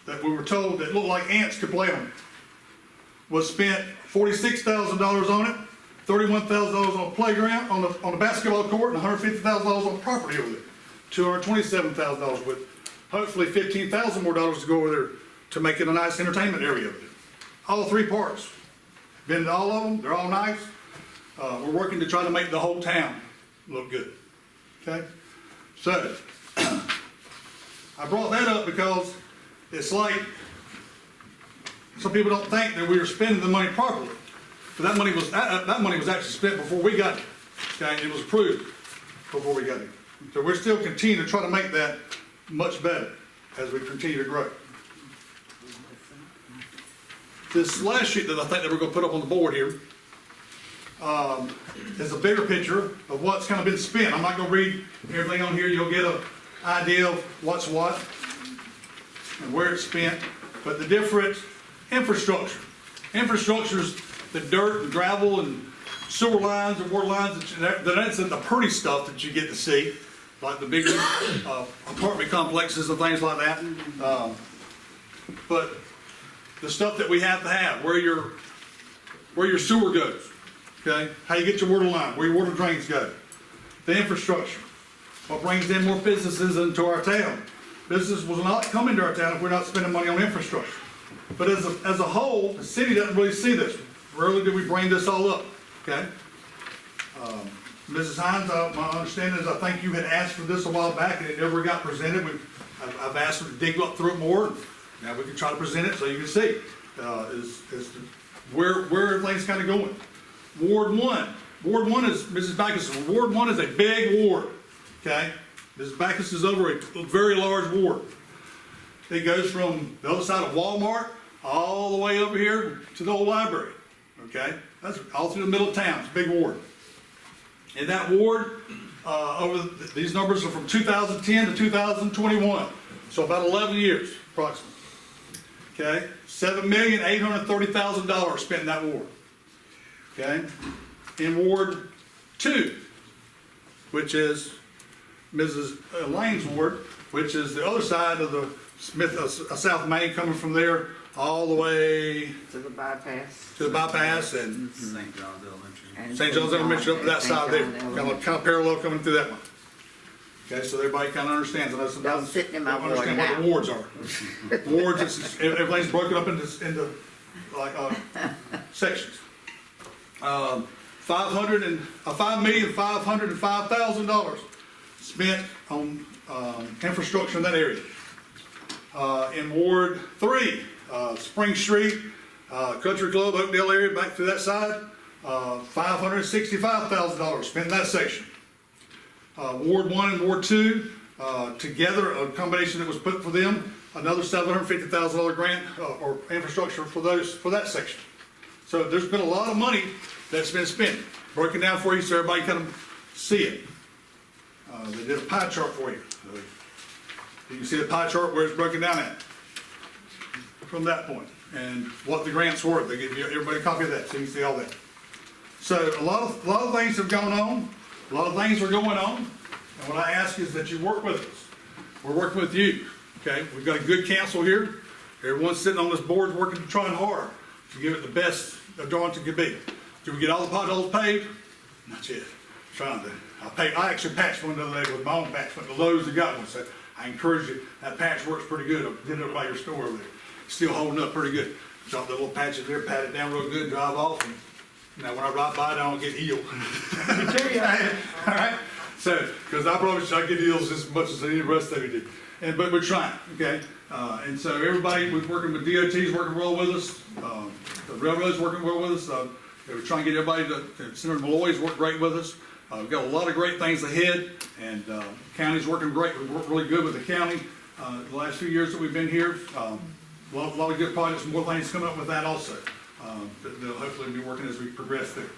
A: that we were told that looked like ants could play on, was spent $46,000 on it, $31,000 on the playground, on the basketball court, and $150,000 on the property over there. $227,000 with hopefully $15,000 more to go over there to make it a nice entertainment area. All three parks. Been to all of them, they're all nice. We're working to try to make the whole town look good, okay? So, I brought that up because it's like, some people don't think that we were spending the money properly. But that money was actually spent before we got it, okay? It was approved before we got it. So we're still continuing to try to make that much better as we continue to grow. This last sheet that I think that we're gonna put up on the board here is a bigger picture of what's kind of been spent. I'm not gonna read everything on here. You'll get an idea of what's what and where it's spent, but the different infrastructure. Infrastructure's the dirt and gravel and sewer lines and water lines, that's the pretty stuff that you get to see, like the big apartment complexes and things like that. But the stuff that we have to have, where your sewer goes, okay? How you get your water line, where your water drains go. The infrastructure, what brings in more businesses into our town. Business will not come into our town if we're not spending money on infrastructure. But as a whole, the city doesn't really see this. Rarely do we bring this all up, okay? Mrs. Hines, my understanding is I think you had asked for this a while back and it never got presented. I've asked her to dig up through it more. Now we can try to present it so you can see where everything's kind of going. Ward 1 is, Mrs. Backus, Ward 1 is a big ward, okay? Mrs. Backus is over a very large ward. It goes from the other side of Walmart all the way over here to the old library, okay? That's all through the middle of town. It's a big ward. In that ward, these numbers are from 2010 to 2021, so about 11 years approximately. Okay, $7,830,000 spent in that ward. Okay, in Ward 2, which is Mrs. Lane's ward, which is the other side of the South Main, coming from there all the way
C: To the bypass.
A: and
D: St. John's Elementary.
C: And
A: St. John's Elementary up to that
C: St.
A: side there,
C: John's
A: kind of parallel coming through that one. Okay, so everybody kind of understands. I know
C: Don't
A: sometimes
C: sit in my
A: don't
C: ward
A: understand what the
C: now.
A: wards are. Wards, everything's broken up into like sections. $5,505,000 spent on infrastructure in that area. In Ward 3, Spring Street, Country Club, Oakdale area, back through that side, $565,000 spent in that section. Ward 1 and Ward 2, together, a combination that was put for them, another $750,000 grant or infrastructure for that section. So there's been a lot of money that's been spent. Broken down for you so everybody can see it. They did a pie chart for you. You can see the pie chart where it's broken down at from that point and what the grants were. They give you everybody a copy of that so you can see all that. So a lot of things have gone on. A lot of things are going on, and what I ask is that you work with us. We're working with you, okay? We've got a good council here. Everyone's sitting on this board working, trying hard to give it the best that Darlington could be. Did we get all the potholes paved? Not yet. Trying to. I actually patched one the other day with my own patch. Went to Lowe's and got one, so I encourage you. That patch works pretty good. I did it by your store over there. Still holding up pretty good. Drop the little patches there, pat it down real good, drive off, and now when I ride by it, I don't get eels. All right? So, because I promise you I get eels just as much as any rest of you do. But we're trying, okay? And so everybody, we're working with DOT's working well with us. The railroad's working well with us. We're trying to get everybody Senator Malloy's worked great with us. We've got a lot of great things ahead, and county's working great. We've worked really good with the county the last few years that we've been here. A lot of good projects, more things coming up with that also. They'll hopefully be working as we progress there.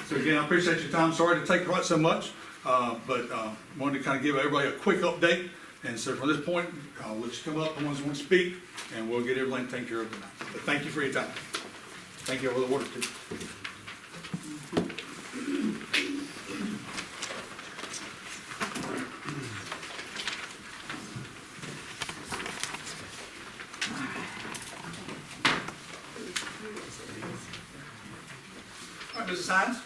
A: So again, I appreciate your time. Sorry to take quite so much, but wanted to kind of give everybody a quick update. And so from this point, I'll let you come up, the ones who want to speak, and we'll get everything taken care of tonight. But thank you for your time. Thank you over the water too. All right, Mrs. Hines.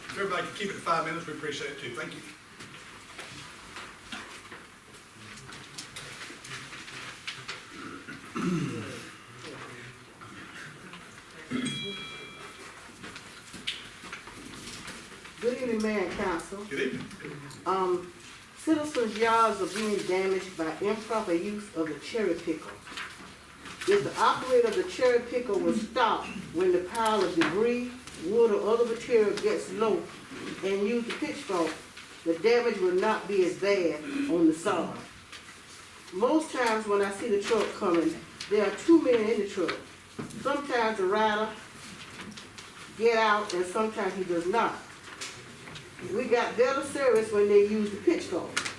A: If everybody can keep it to 5 minutes, we appreciate it too. Thank you.
K: Good evening, Mayor and Council.
A: Good evening.
K: Citizens' yards are being damaged by improper use of the cherry picker. If the operator of the cherry picker will stop when the pile of debris, wood, or other material gets low and use the pitchfork, the damage will not be as bad on the sod. Most times when I see the truck coming, there are two men in the truck. Sometimes the rider get out and sometimes he does not. We got better service when they use the pitchfork.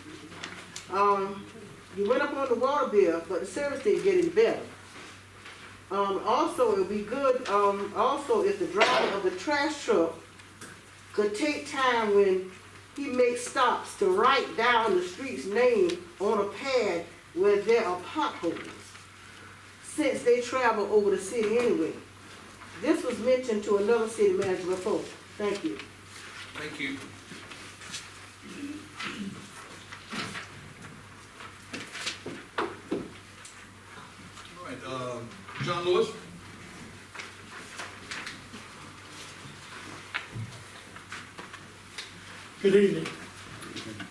K: You went up on the water bill, but the service didn't get any better. Also, it would be good, also if the driver of the trash truck could take time when he makes stops to write down the street's name on a pad where there are potholes, since they travel over the city anyway. This was mentioned to another city manager before. Thank you.
A: Thank you. All right, John Lewis.
L: Good evening.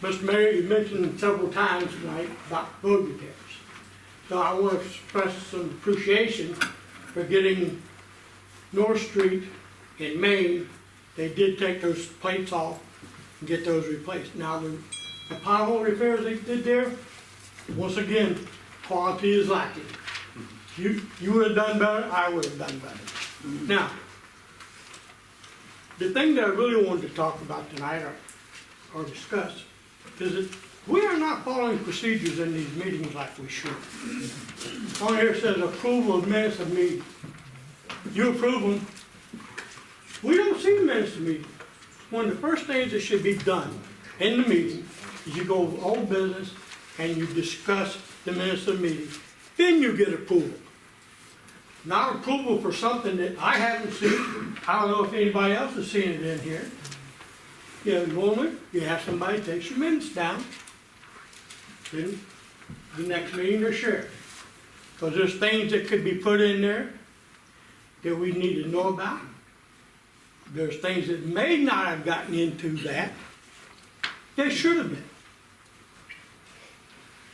L: Mr. Mayor, you mentioned several times tonight about road repairs. So I want to express some appreciation for getting North Street in Maine. They did take those plates off and get those replaced. Now, the pothole repairs they did there, once again, quality is lacking. You would have done better, I would have done better. Now, the thing that I really wanted to talk about tonight or discuss is that we are not following procedures in these meetings like we should. On here says approval of minutes of meeting. You approve them. We don't see the minutes of meeting. One of the first things that should be done in the meeting is you go over old business and you discuss the minutes of the meeting. Then you get approval. Not approval for something that I haven't seen. I don't know if anybody else has seen it in here. You know, normally you have somebody take your minutes down. Then the next meeting they're shared. Because there's things that could be put in there that we need to know about. There's things that may not have gotten into that should have been.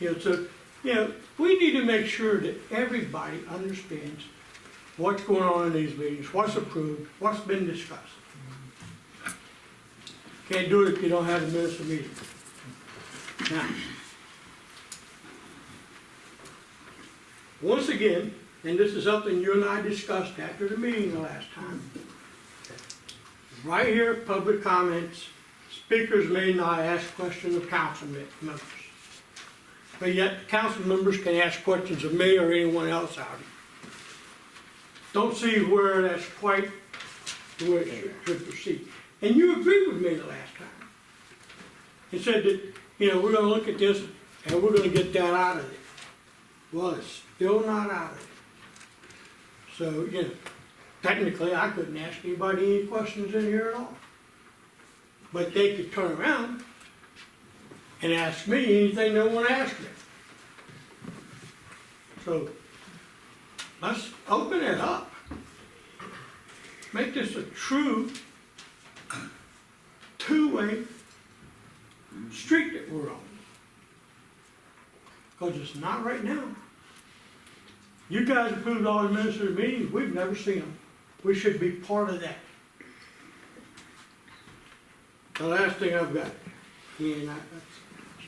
L: You know, so, you know, we need to make sure that everybody understands what's going on in these meetings, what's approved, what's been discussed. Can't do it if you don't have the minutes of meeting. Now, once again, and this is something you and I discussed after the meeting the last time. Right here, public comments, speakers may not ask questions of council members. But yet, council members can ask questions of me or anyone else out here. Don't see where that's quite the way it should proceed. And you agreed with me the last time. You said that, you know, we're going to look at this and we're going to get that out of it. Well, it's still not out of it. So, you know, technically I couldn't ask anybody any questions in here at all. But they could turn around and ask me anything they want to ask me. So, let's open it up. Make this a true two-way street that we're on. Because it's not right now. You guys approved all the minutes of the meetings, we've never seen them. We should be part of that. The last thing I've got, and I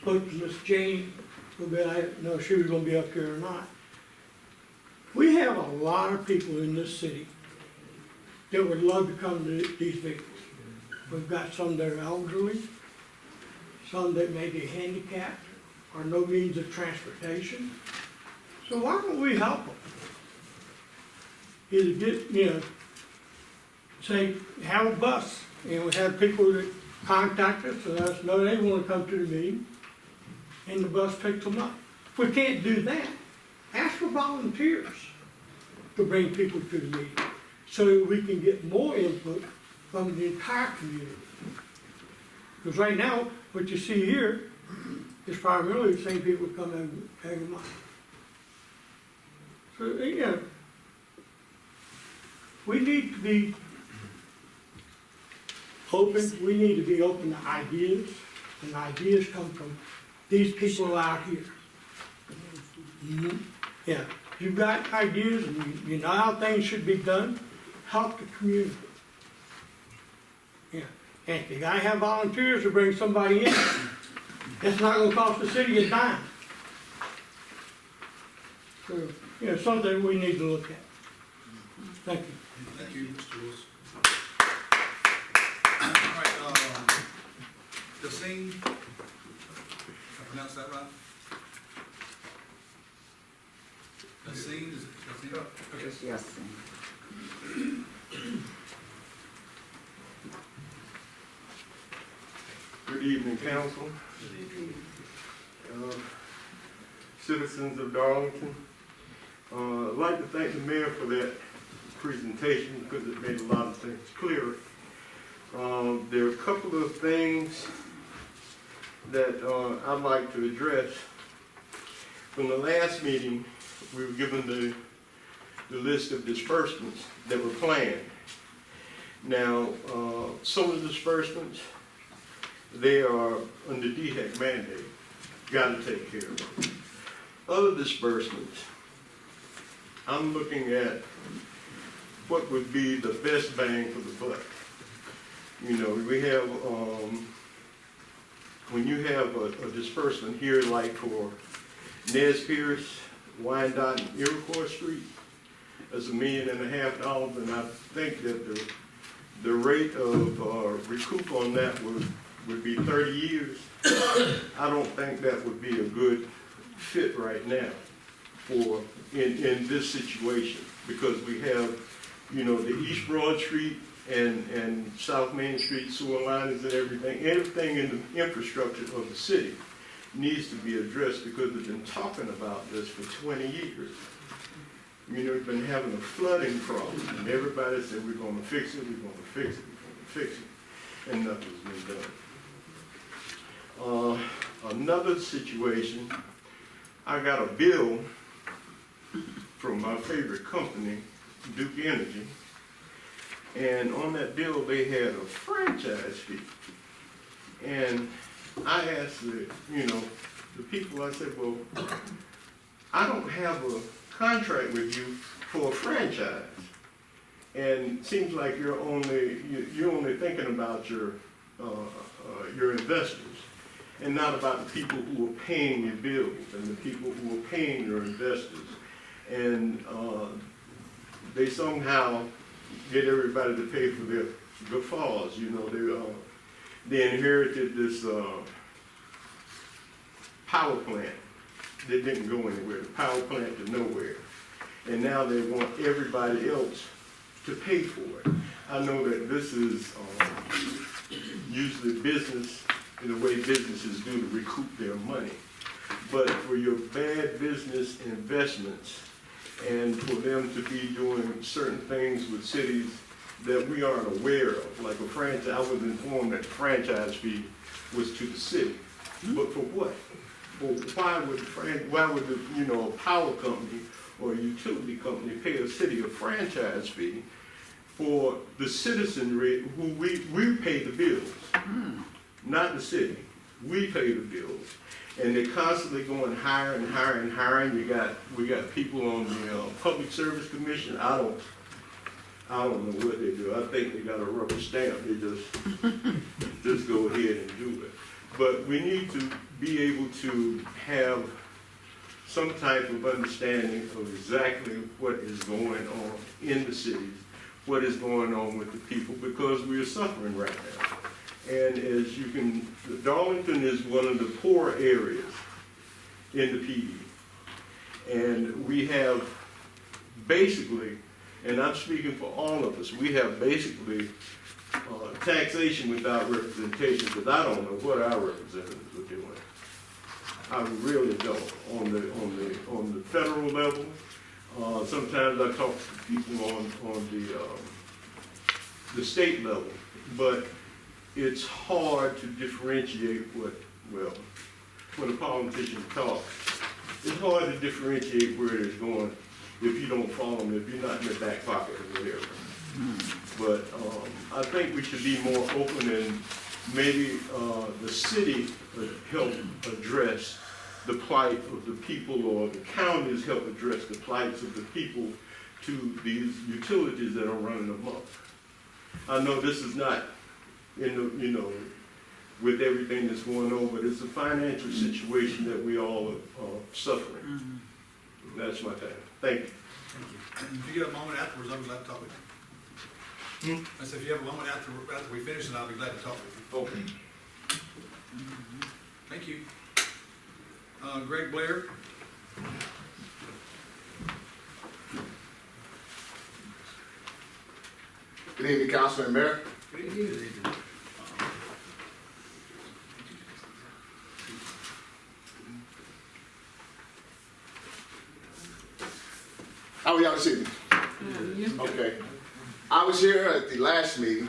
L: spoke to Miss Jane a little bit, I didn't know if she was going to be up here or not. We have a lot of people in this city that would love to come to these meetings. We've got some that are elderly, some that may be handicapped or no means of transportation. So why don't we help them? Either get, you know, say, have a bus, and we have people that contact us and let us know they want to come to the meeting, and the bus picks them up. If we can't do that, ask for volunteers to bring people to the meeting so that we can get more input from the entire community. Because right now, what you see here is primarily the same people come every month. So you know, we need to be open, we need to be open to ideas, and ideas come from these people out here. Yeah, you've got ideas and you know how things should be done, help the community. Yeah, and if you gotta have volunteers to bring somebody in, it's not gonna cost the city a dime. So, you know, something we need to look at. Thank you.
A: Thank you, Mr. Wilson. All right, Yassine, did I pronounce that right? Yassine, is it Yassine? Okay.
C: Yes.
M: Good evening, council. Citizens of Darlington. I'd like to thank the mayor for that presentation because it made a lot of things clearer. There are a couple of things that I'd like to address. From the last meeting, we were given the list of disbursements that were planned. Now, some of the disbursements, they are under DHEC mandate, got to take care of them. Other disbursements, I'm looking at what would be the best bang for the buck. You know, we have, when you have a disbursement here like for Nez Pierce, Wyandotte, and Iroquois Street, that's $1.5 million, and I think that the rate of recoup on that would be 30 years. I don't think that would be a good fit right now for in this situation, because we have, you know, the East Broad Street and South Main Street sewer lines and everything in the infrastructure of the city needs to be addressed, because we've been talking about this for 20 years. You know, we've been having a flooding problem, and everybody said, we're going to fix it, we're going to fix it, we're going to fix it, and nothing's been done. Another situation, I got a bill from my favorite company, Duke Energy, and on that bill they had a franchise fee. And I asked the people, I said, well, I don't have a contract with you for a franchise. And it seems like you're only thinking about your investors and not about the people who are paying your bills and the people who are paying your investors. And they somehow get everybody to pay for their guffaws. You know, they inherited this power plant that didn't go anywhere, the power plant to nowhere. And now they want everybody else to pay for it. I know that this is usually business, in the way businesses do to recoup their money. But for your bad business investments, and for them to be doing certain things with cities that we aren't aware of, like a franchise, I was informed that the franchise fee was to the city. But for what? Well, why would a power company or a utility company pay a city a franchise fee for the citizenry who we pay the bills, not the city. We pay the bills, and they're constantly going higher and higher and higher. And we got people on the Public Service Commission. I don't know what they do. I think they got a rubber stamp. They just go ahead and do it. But we need to be able to have some type of understanding of exactly what is going on in the cities, what is going on with the people, because we are suffering right now. And as you can, Darlington is one of the poor areas in the PD. And we have basically, and I'm speaking for all of us, we have basically taxation without representation, because I don't know what our representatives are doing. I really don't. On the federal level, sometimes I talk to people on the state level, but it's hard to differentiate when a politician talks, it's hard to differentiate where it's going, if you don't follow them, if you're not in the back pocket or whatever. But I think we should be more open, and maybe the city would help address the plight of the people, or the counties help address the plights of the people to these utilities that are running amok. I know this is not in the, you know, with everything that's going on, but it's a financial situation that we all are suffering. That's my time. Thank you.
A: If you get a moment afterwards, I'll be glad to talk with you. I said, if you have a moment after we finish, then I'll be glad to talk with you.
M: Okay.
A: Thank you. Greg Blair.
N: Good evening, Councilman and Mayor.
A: Good evening.
N: How are y'all this evening? Okay. I was here at the last meeting,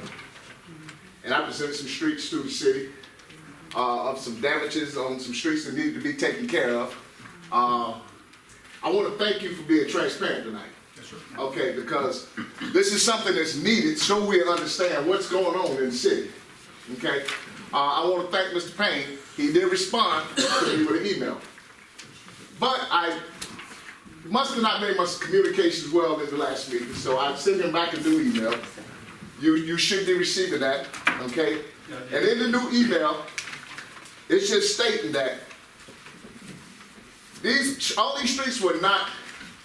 N: and I presented some streets to the city, of some damages on some streets that needed to be taken care of. I want to thank you for being transparent tonight.
A: Yes, sir.
N: Okay, because this is something that's needed so we understand what's going on in the city. Okay? I want to thank Mr. Payne. He did respond to me with an email. But I must have not made much communications well in the last meeting, so I sent him back a new email. You should be receiving that, okay? And in the new email, it's just stating that all these streets were not,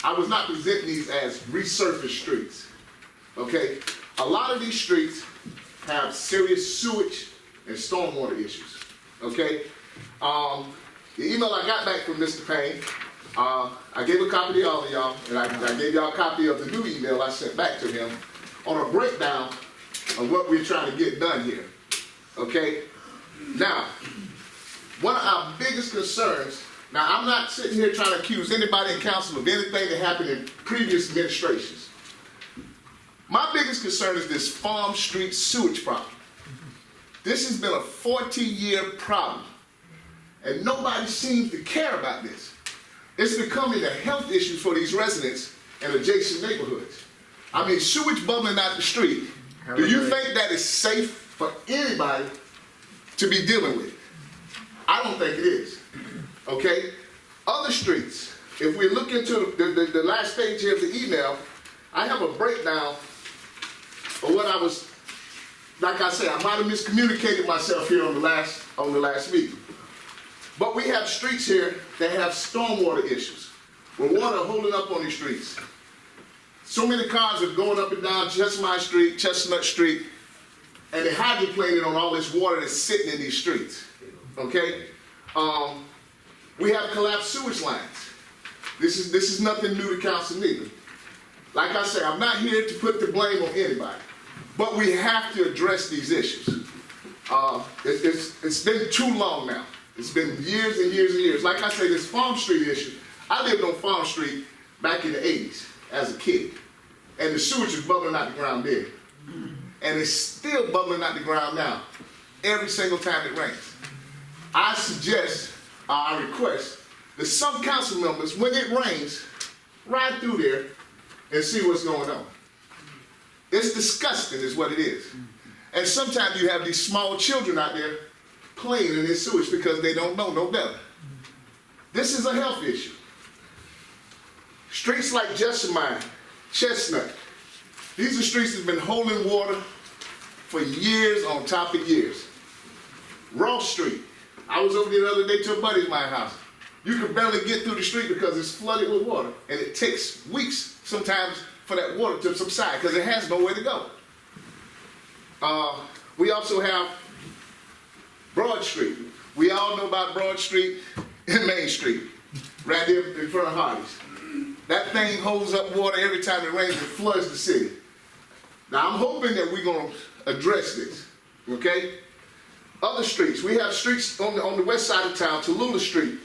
N: I was not presenting these as resurfaced streets, okay? A lot of these streets have serious sewage and stormwater issues, okay? The email I got back from Mr. Payne, I gave a copy to all of y'all, and I gave y'all a copy of the new email I sent back to him on a breakdown of what we're trying to get done here, okay? Now, one of our biggest concerns, now I'm not sitting here trying to accuse anybody in council of anything that happened in previous administrations. My biggest concern is this Farm Street sewage problem. This has been a 40-year problem, and nobody seems to care about this. It's becoming a health issue for these residents in adjacent neighborhoods. I mean, sewage bubbling out the street. Do you think that is safe for anybody to be dealing with? I don't think it is. Okay? Other streets, if we look into the last page here of the email, I have a breakdown of what I was, like I said, I might have miscommunicated myself here on the last meeting. But we have streets here that have stormwater issues, where water holding up on these streets. So many cars are going up and down Chestnut Street, and they're hydroplaning on all this water that's sitting in these streets. Okay? We have collapsed sewage lines. This is nothing new to council neither. Like I say, I'm not here to put the blame on anybody, but we have to address these issues. It's been too long now. It's been years and years and years. Like I say, this Farm Street issue, I lived on Farm Street back in the 80s as a kid, and the sewage was bubbling out the ground then. And it's still bubbling out the ground now, every single time it rains. I suggest, I request, that some council members, when it rains, ride through there and see what's going on. It's disgusting is what it is. And sometimes you have these small children out there playing in this sewage because they don't know no better. This is a health issue. Streets like Chestnut, these are streets that have been holding water for years on top of years. Ross Street, I was over there the other day to a buddy of my house. You can barely get through the street because it's flooded with water, and it takes weeks sometimes for that water to subside because it has nowhere to go. We also have Broad Street. We all know about Broad Street and Main Street, right there in front of Hardee's. That thing holds up water every time it rains and floods the city. Now I'm hoping that we're going to address this, okay? Other streets, we have streets on the west side of town, Tallulah Street.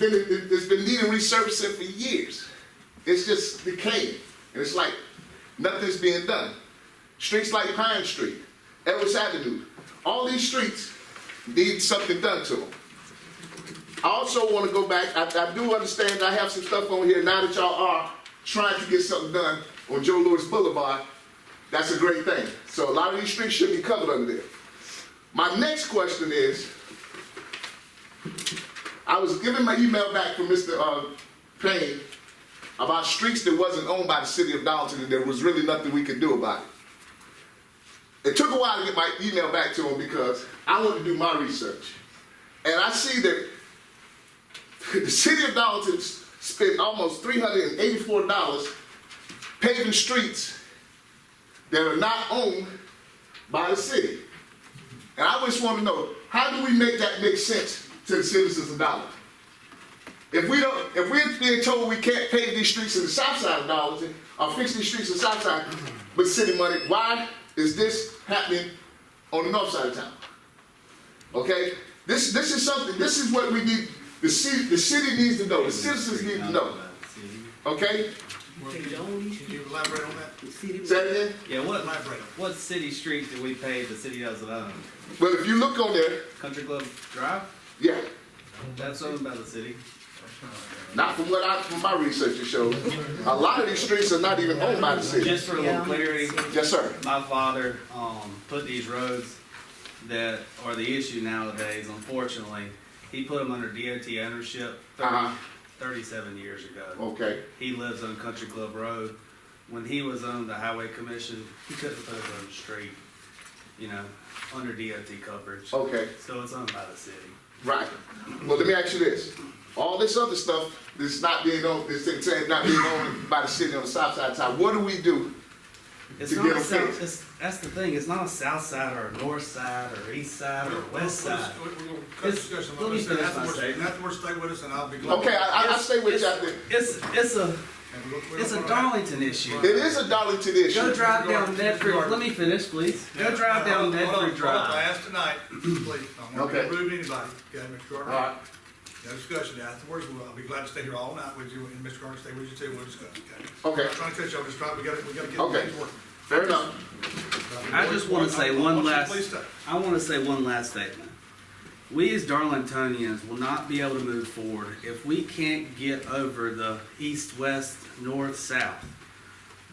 N: It's been needing resurfacing for years. It's just decaying, and it's like nothing's being done. Streets like Pine Street, Ellis Avenue, all these streets need something done to them. I also want to go back, I do understand I have some stuff on here now that y'all are trying to get something done on Joe Louis Boulevard. That's a great thing. So a lot of these streets should be covered under there. My next question is, I was given my email back from Mr. Payne about streets that wasn't owned by the city of Darlington, and there was really nothing we could do about it. It took a while to get my email back to him because I wanted to do my research. And I see that the city of Darlington spent almost $384 paving streets that are not owned by the city. And I just want to know, how do we make that make sense to the citizens of Darlington? If we're being told we can't pave these streets in the south side of Darlington, or fix these streets in the south side with city money, why is this happening on the north side of town? Okay? This is something, this is what we need, the city needs to know, the citizens need to know. Okay?
A: Can you elaborate on that?
N: Say that again?
D: Yeah, what city street do we pay the city doesn't own?
N: Well, if you look on there,
D: Country Club Drive?
N: yeah,
D: That's owned by the city.
N: not from from my research it shows. A lot of these streets are not even owned by the city.
D: Just for a little clarity,
N: Yes, sir.
D: my father put these roads that are the issue nowadays, unfortunately. He put them under DOT ownership 37 years ago.
N: Okay.
D: He lives on Country Club Road. When he was on the Highway Commission, he couldn't put it on the street, under DOT coverage.
N: Okay.
D: So it's owned by the city.
N: Right. Well, let me ask you this. All this other stuff that's not being owned, not being owned by the city on the south side of town, what do we do
D: It's
N: to
D: not
N: get
D: a
N: them
D: south,
N: fixed?
D: that's the thing. It's not a south side or a north side or east side or west side.
A: We're going to cut the discussion.
D: Let me finish my statement.
A: Afterwards, stay with us and I'll be glad.
N: Okay, I stay with you out there.
D: It's a Darlington issue.
N: It is a Darlington issue.
D: Go drive down Medford. Let me finish, please. Go drive down Medford
A: I
D: Drive.
A: asked tonight, please, I'm not
N: Okay.
A: going to rude to anybody. Okay, Mr. Gardner?
N: All right.
A: No discussion afterwards. I'll be glad to stay here all night with you, and Mr. Gardner stay with you too. We'll discuss, okay?
N: Okay.
A: I'm not trying to cut you off, just trying, we gotta get
N: Okay.
A: things working.
N: Fair enough.
D: I just want to say one last.
A: Please stay.
D: I want to say one last statement. We as Darlingtonians will not be able to move forward if we can't get over the east, west, north, south.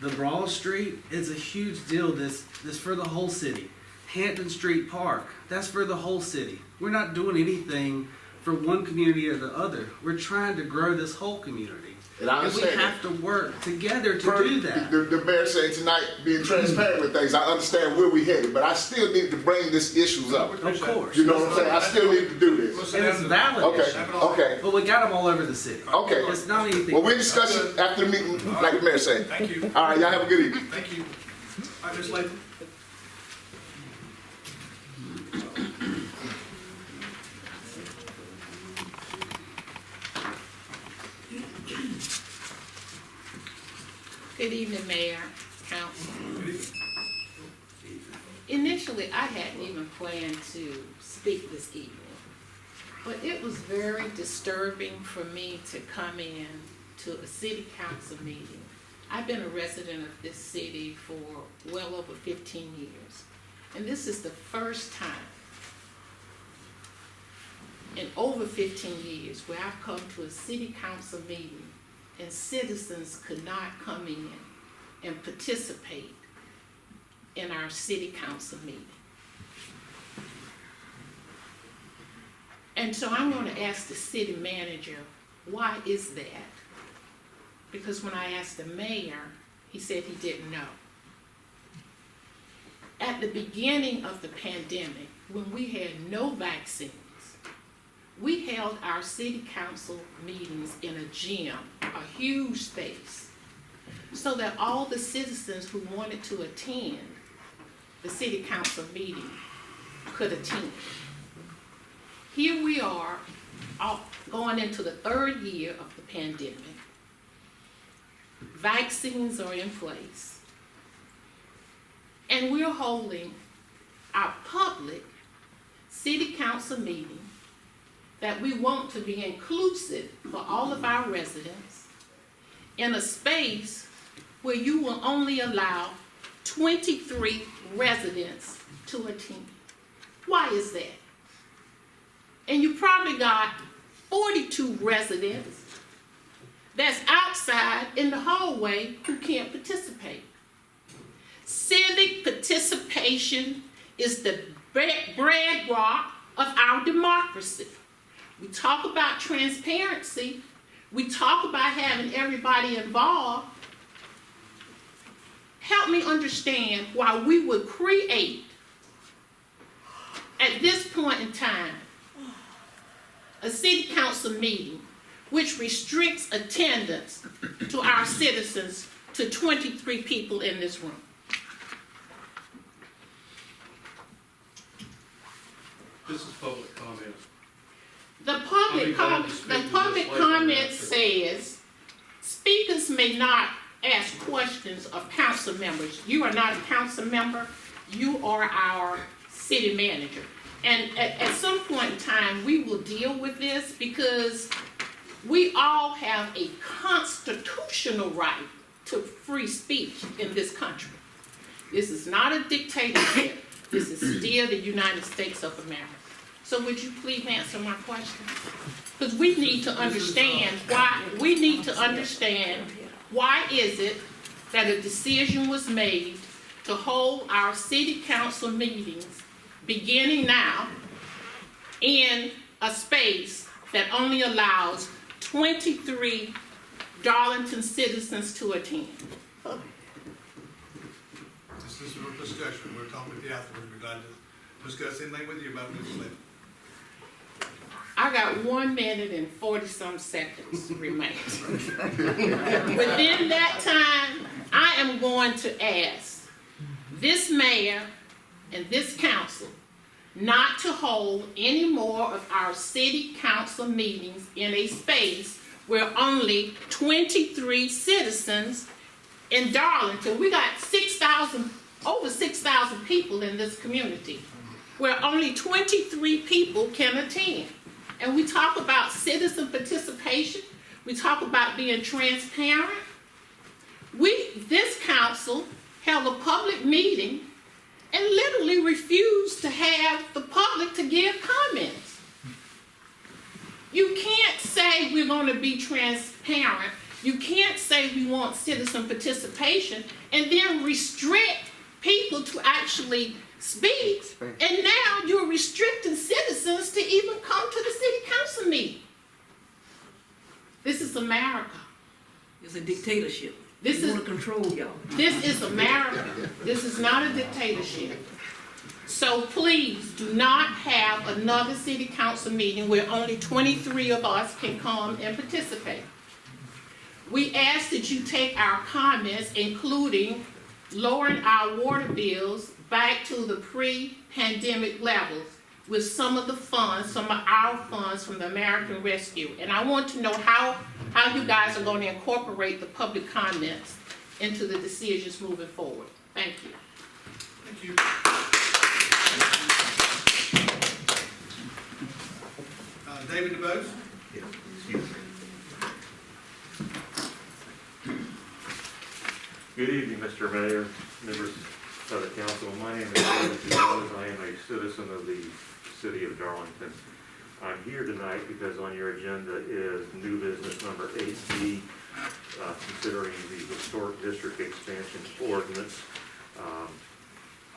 D: The Broad Street is a huge deal. This for the whole city. Hampton Street Park, that's for the whole city. We're not doing anything for one community or the other. We're trying to grow this whole community.
N: And I
D: And we
N: understand
D: have to work together to
N: Per
D: do that.
N: The mayor saying tonight, being transparent with things, I understand where we headed, but I still need to bring these issues up.
D: Of course.
N: You know what I'm saying? I still need to do this.
D: And it's valid.
N: Okay, okay,
D: But we got them all over the city.
N: okay.
D: It's not anything.
N: Well, we'll discuss it after the meeting, like the mayor said.
A: Thank you.
N: All right, y'all have a good evening.
A: Thank you. All right, Ms. Latham.
H: Good evening, Mayor, Council. Initially, I hadn't even planned to speak this evening, but it was very disturbing for me to come in to a city council meeting. I've been a resident of this city for well over 15 years, and this is the first time in over 15 years where I've come to a city council meeting and citizens could not come in and participate in our city council meeting. And so I'm going to ask the city manager, why is that? Because when I asked the mayor, he said he didn't know. At the beginning of the pandemic, when we had no vaccines, we held our city council meetings in a gym, a huge space, so that all the citizens who wanted to attend the city council meeting could attend. Here we are, going into the third year of the pandemic. Vaccines are in place, and we're holding our public city council meeting that we want to be inclusive for all of our residents in a space where you will only allow 23 residents to attend. Why is that? And you probably got 42 residents that's outside in the hallway who can't participate. Civic participation is the bedrock of our democracy. We talk about transparency. We talk about having everybody involved. Help me understand why we would create, at this point in time, a city council meeting which restricts attendance to our citizens to 23 people in this room.
B: This is public comment.
H: The public comment says speakers may not ask questions of council members. You are not a council member. You are our city manager. And at some point in time, we will deal with this because we all have a constitutional right to free speech in this country. This is not a dictatorship. This is still the United States of America. So would you please answer my question? Because we need to understand why, why is it that a decision was made to hold our city council meetings beginning now in a space that only allows 23 Darlington citizens to attend.
A: This is a discussion. We're talking with you afterwards. We're glad to discuss anything with you about legislation.
H: I got 1 minute and 40-some seconds remaining. Within that time, I am going to ask this mayor and this council not to hold any more of our city council meetings in a space where only 23 citizens in Darlington, we got over 6,000 people in this community, where only 23 people can attend. And we talk about citizen participation. We talk about being transparent. This council held a public meeting and literally refused to have the public to give comments. You can't say we're going to be transparent. You can't say we want citizen participation and then restrict people to actually speak, and now you're restricting citizens to even come to the city council meeting. This is America.
E: It's a dictatorship.
H: This
E: want to control y'all.
H: This is America. This is not a dictatorship. So please do not have another city council meeting where only 23 of us can come and participate. We ask that you take our comments, including lowering our water bills back to the pre-pandemic levels with some of the funds, some of our funds from the American Rescue. And I want to know how you guys are going to incorporate the public comments into the decisions moving forward. Thank you.
A: Thank you. David DeBose?
O: Yes, excuse me. Good evening, Mr. Mayor, members of the council. My name is David DeBose. I am a citizen of the city of Darlington. I'm here tonight because on your agenda is new business number 8B, considering the historic district expansion ordinance.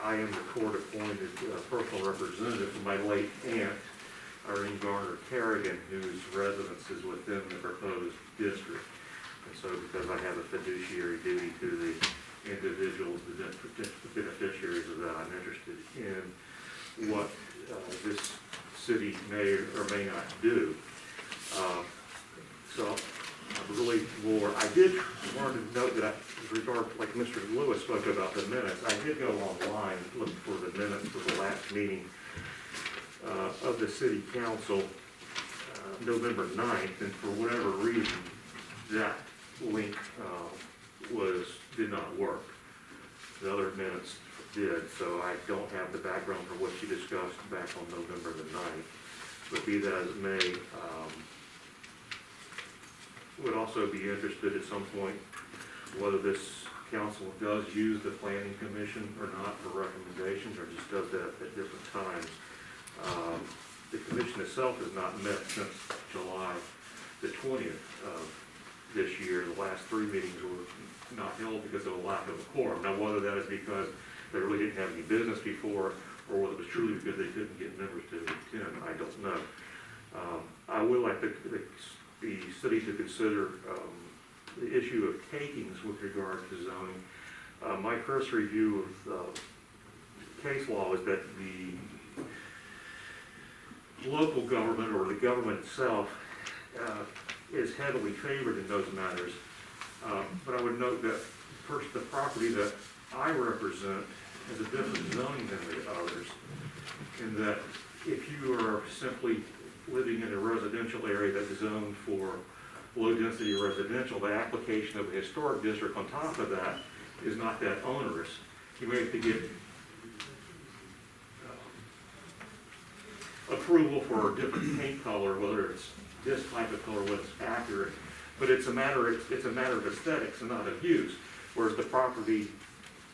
O: I am the court-appointed personal representative of my late aunt, Irene Garner Kerrigan, whose residence is within the proposed district. And so because I have a fiduciary duty to the individuals, the beneficiaries of that, I'm interested in what this city may or may not do. So I'm really more, I did want to note that with regard to, like Mr. Lewis spoke about the minutes, I did go online, look for the minutes for the last meeting of the city council, November 9th, and for whatever reason, that link did not work. The other minutes did, so I don't have the background for what you discussed back on November the 9th. But be that as it may, would also be interested at some point whether this council does use the planning commission or not for recommendations, or just does that at different times. The commission itself has not met since July the 20th of this year. The last 3 meetings were not held because of a lack of a quorum. Now, whether that is because they really didn't have any business before, or whether it was truly because they couldn't get members to attend, I don't know. I would like the city to consider the issue of takings with regard to zoning. My cursory view of case law is that the local government or the government itself is heavily favored in those matters. But I would note that first, the property that I represent has a different zoning than the others, in that if you are simply living in a residential area that's zoned for low-density residential, the application of a historic district on top of that is not that onerous. You may have to get approval for a different paint color, whether it's this type of color, whether it's accurate, but it's a matter of aesthetics and not of use. Whereas the property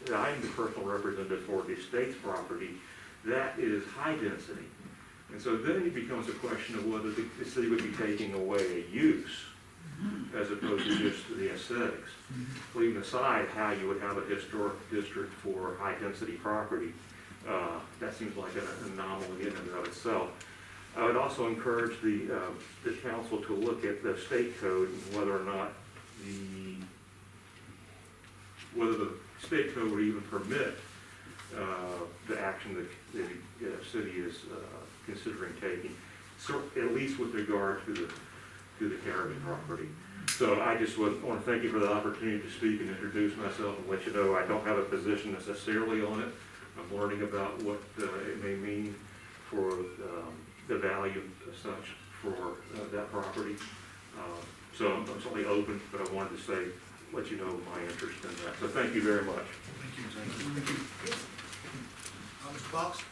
O: that I'm the personal representative for, the estate's property, that is high density. And so then it becomes a question of whether the city would be taking away a use as opposed to just the aesthetics. Leaving aside how you would have a historic district for high density property, that seems like an anomaly in and of itself. I would also encourage the council to look at the state code and whether or not whether the state code would even permit the action that the city is considering taking, so at least with regard to the Caribbean property. So I just want to thank you for the opportunity to speak and introduce myself and let you know I don't have a position necessarily on it. I'm learning about what it may mean for the value as such for that property. So I'm certainly open, but I wanted to let you know my interest in that. So thank you very much.
A: Thank you. Thank you. Mr. Fox?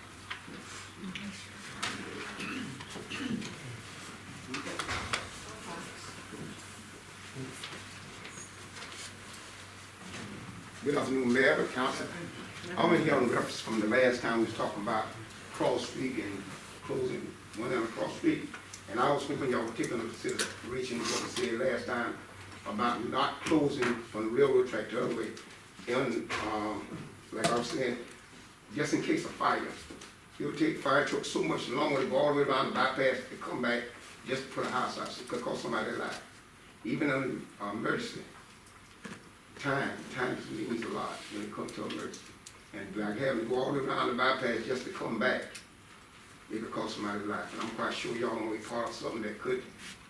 P: Good afternoon, Mayor, Council. I'm in here on reference from the last time we was talking about cross street and closing one end of cross street. And I was hoping y'all would take into consideration what we said last time about not closing from the railroad track the other way. And like I was saying, just in case of fire, it'll take fire trucks so much longer to go all the way around the bypass to come back just to put a house out. So it could cost somebody their life. Even in emergency, time means a lot when it comes to emergency. And like having to go all the way around the bypass just to come back, it could cost somebody's life. And I'm quite sure y'all want to be part of something that could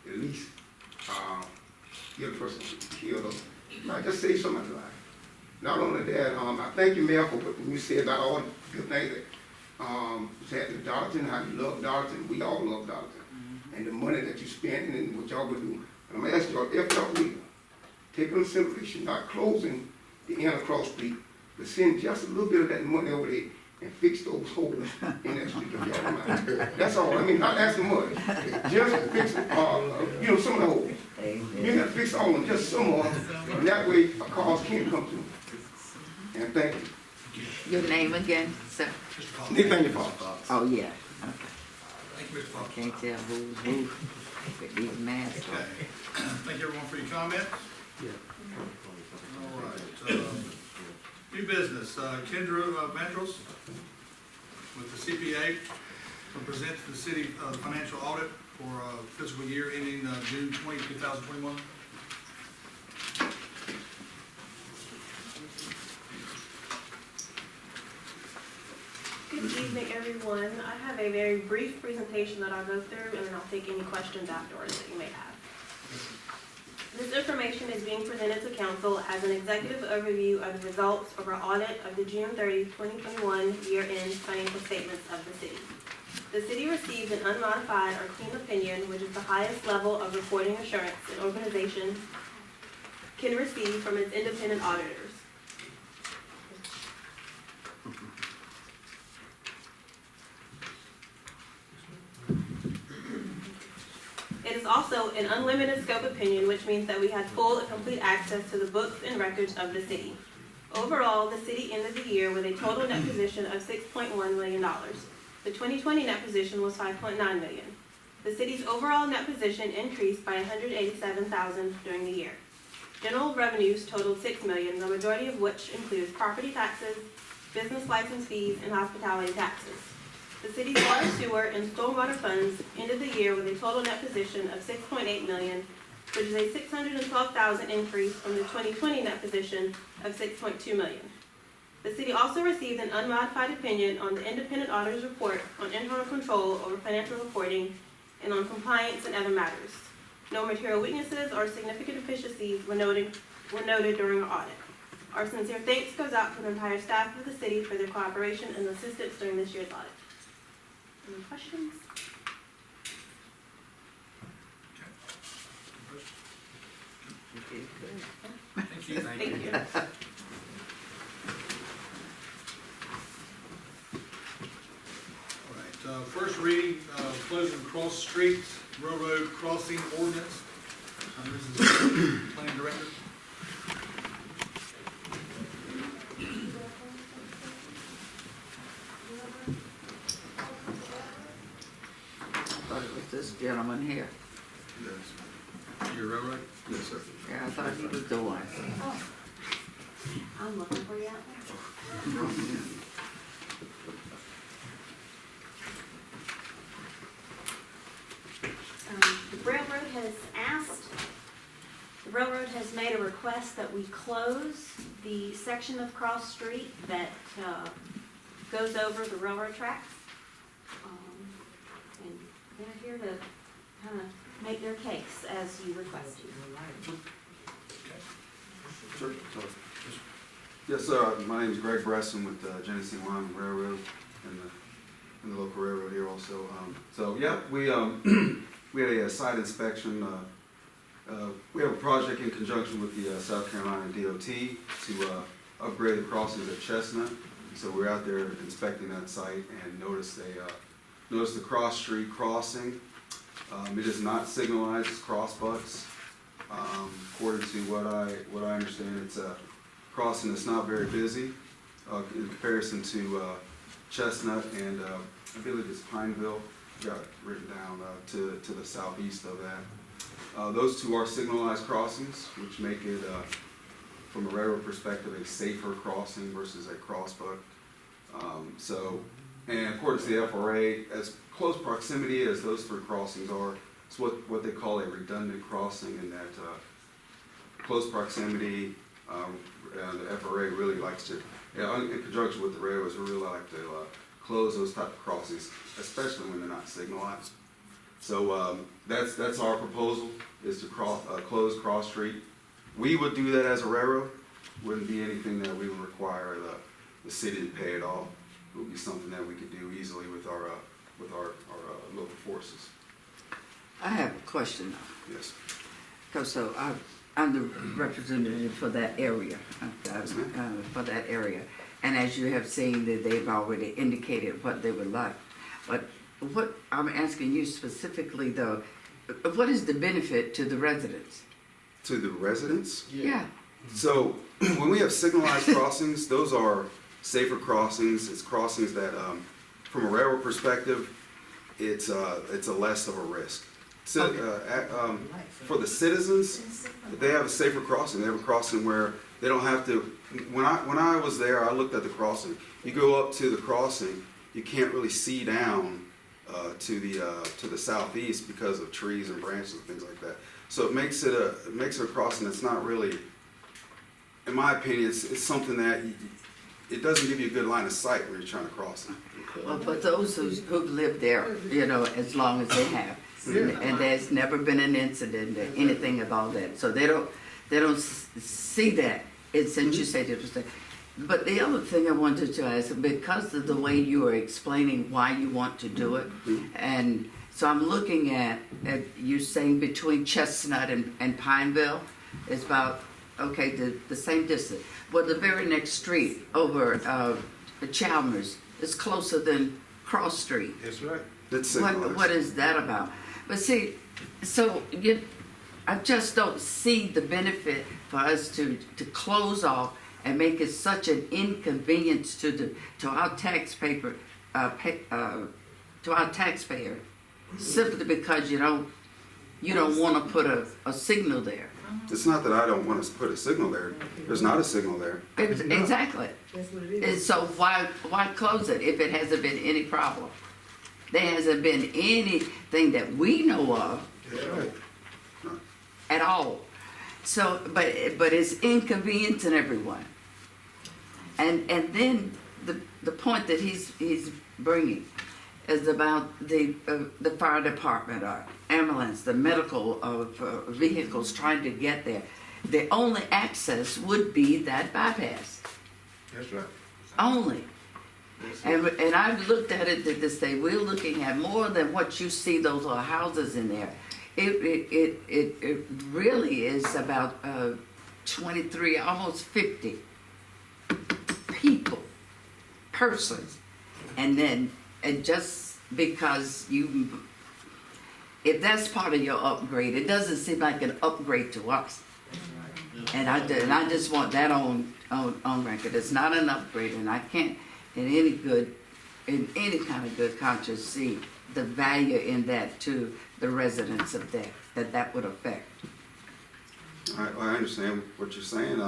P: at least get a person killed or might just save somebody's life. Not only that, I thank you, Mayor, for what you said about all the good things that was happening in Darlington, how you love Darlington. We all love Darlington. And the money that you spend and what y'all would do. And I'm going to ask y'all, if y'all will, take into consideration not closing the end of Cross Street, but send just a little bit of that money over there and fix those holes in that street, if y'all don't mind. That's all. I mean, not asking much. Just fix, some of the holes. You got to fix all of them, just some of them. And that way, cars can't come through. And thank you.
C: Your name again, sir?
P: Nathaniel Fox.
C: Oh, yeah. Okay.
A: Thank you, Mr. Fox.
C: Can't tell who's who with these masks on.
A: Okay. Thank you, everyone, for your comments.
L: Yeah.
A: All right. New business, Kendra Mandros with the CPA will present to the city the financial audit for fiscal year ending June 20, 2021.
Q: Good evening, everyone. I have a very brief presentation that I'll go through, and then I'll take any questions afterwards that you may have. This information is being presented to council as an executive overview of the results of our audit of the June 30, 2021 year-end financial statements of the city. The city received an unmodified or clean opinion, which is the highest level of reporting assurance an organization can receive from its independent auditors. It is also an unlimited scope opinion, which means that we had full and complete access to the books and records of the city. Overall, the city ended the year with a total net position of $6.1 million. The 2020 net position was $5.9 million. The city's overall net position increased by $187,000 during the year. General revenues totaled $6 million, the majority of which includes property taxes, business license fees, and hospitality taxes. The city's water, sewer, and stormwater funds ended the year with a total net position of $6.8 million, which is a $612,000 increase from the 2020 net position of $6.2 million. The city also received an unmodified opinion on the independent auditor's report on internal control over financial reporting and on compliance and other matters. No material weaknesses or significant deficiencies were noted during our audit. Our sincere thanks goes out to the entire staff of the city for their cooperation and assistance during this year's audit. Any questions?
A: Thank you.
Q: Thank you.
A: All right, first reading, closing cross streets, railroad crossing ordinance. This is the planning director.
C: Thought it was this gentleman here.
A: Yes. Your railroad? Yes, sir.
C: Yeah, I thought he was the one.
I: Oh, I'm looking for you out there. The railroad has made a request that we close the section of cross street that goes over the railroad tracks. And they're here to kind of make their case as you requested.
R: Sure. Yes, sir. My name is Greg Bresson with Genesee Wyoming Railroad and the local railroad here also. We had a site inspection. We have a project in conjunction with the South Carolina DOT to upgrade the crossings at Chestnut. So we're out there inspecting that site and noticed the cross street crossing. It is not signalized as crossbucks. According to what I understand, it's a crossing that's not very busy in comparison to Chestnut and I believe it's Pineville. Got it written down to the southeast of that. Those two are signalized crossings, which make it, from a railroad perspective, a safer crossing versus a crossbuck. And according to the FRA, as close proximity as those three crossings are, it's what they call a redundant crossing, in that close proximity, the FRA really likes to, in conjunction with the railroads, we really like to close those type of crossings, especially when they're not signalized. So that's our proposal, is to close Cross Street. We would do that as a railroad. Wouldn't be anything that we would require the city to pay at all. It would be something that we could do easily with our local forces.
C: I have a question.
R: Yes.
C: Because I'm the representative for that area, And as you have seen, that they've already indicated what they would like. But what I'm asking you specifically, though, what is the benefit to the residents?
R: To the residents?
C: Yeah.
R: So when we have signalized crossings, those are safer crossings. It's crossings that, from a railroad perspective, it's a less of a risk. So, for the citizens, they have a safer crossing. They have a crossing where they don't have to. When I was there, I looked at the crossing. You go up to the crossing, you can't really see down to the southeast because of trees and branches and things like that. So it makes it a crossing that's not really, in my opinion, it's something that it doesn't give you a good line of sight when you're trying to cross it.
C: Well, for those who've lived there, as long as they have, and there's never been an incident or anything of all that, so they don't see that. It's since you say that. But the other thing I wanted to ask, because of the way you are explaining why you want to do it, and so I'm looking at you saying between Chestnut and Pineville is about, okay, the same distance. Well, the very next street over Chalmers is closer than Cross Street.
R: That's right.
C: What is that about? But see, so I just don't see the benefit for us to close off and make it such an inconvenience to our taxpayer, simply because you don't wanna put a signal there.
R: It's not that I don't want to put a signal there. There's not a signal there.
C: Exactly.
K: That's what it
C: And so why close it if it hasn't been any problem? There hasn't been anything that we know of at all. So, but it's inconveniencing everyone. And then the point that he's bringing is about the fire department or ambulance, the medical vehicles trying to get there. The only access would be that bypass.
N: That's right.
C: Only. And I've looked at it this day, we're looking at more than what you see, those little houses in there. It really is about 23, almost 50 persons. And just because if that's part of your upgrade, it doesn't seem like an upgrade to us. And I just want that on record. It's not an upgrade, and I can't in any kind of good conscience see the value in that to the residents of that would affect.
R: I understand what you're saying.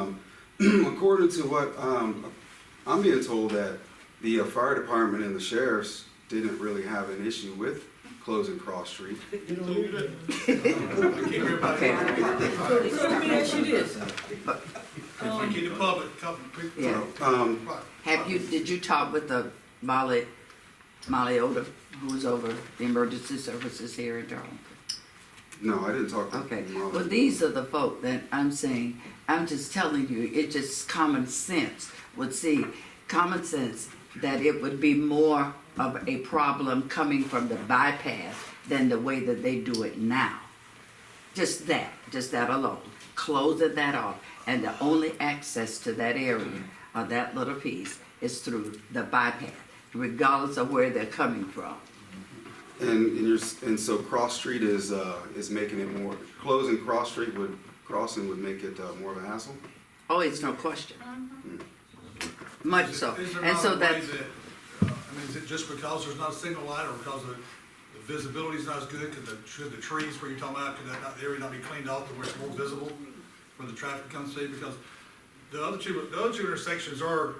R: According to what I'm being told, that the fire department and the sheriffs didn't really have an issue with closing Cross Street.
A: You don't hear that? I keep everybody.
B: So let me ask you this.
A: If you keep the public, couple people.
C: Yeah. Did you talk with the Molly Oda, who's over the emergency services here in Darlington?
R: No, I didn't talk to
C: Okay.
R: Molly.
C: Well, these are the folk that I'm saying, I'm just telling you, it's just common sense would see, common sense that it would be more of a problem coming from the bypass than the way that they do it now. Just that alone. Closing that off. And the only access to that area, or that little piece, is through the bypass, regardless of where they're coming from.
R: And so Cross Street is making it more, closing crossing would make it more of a hassle?
C: Oh, it's no question. Much so.
A: Is there
C: And
A: not
C: so
A: a way
C: that's,
A: that, is it just because there's not a signal light, or because the visibility's not as good? Should the trees where you're talking about, could the area not be cleaned off to where it's more visible, where the traffic comes through? Because the other two intersections are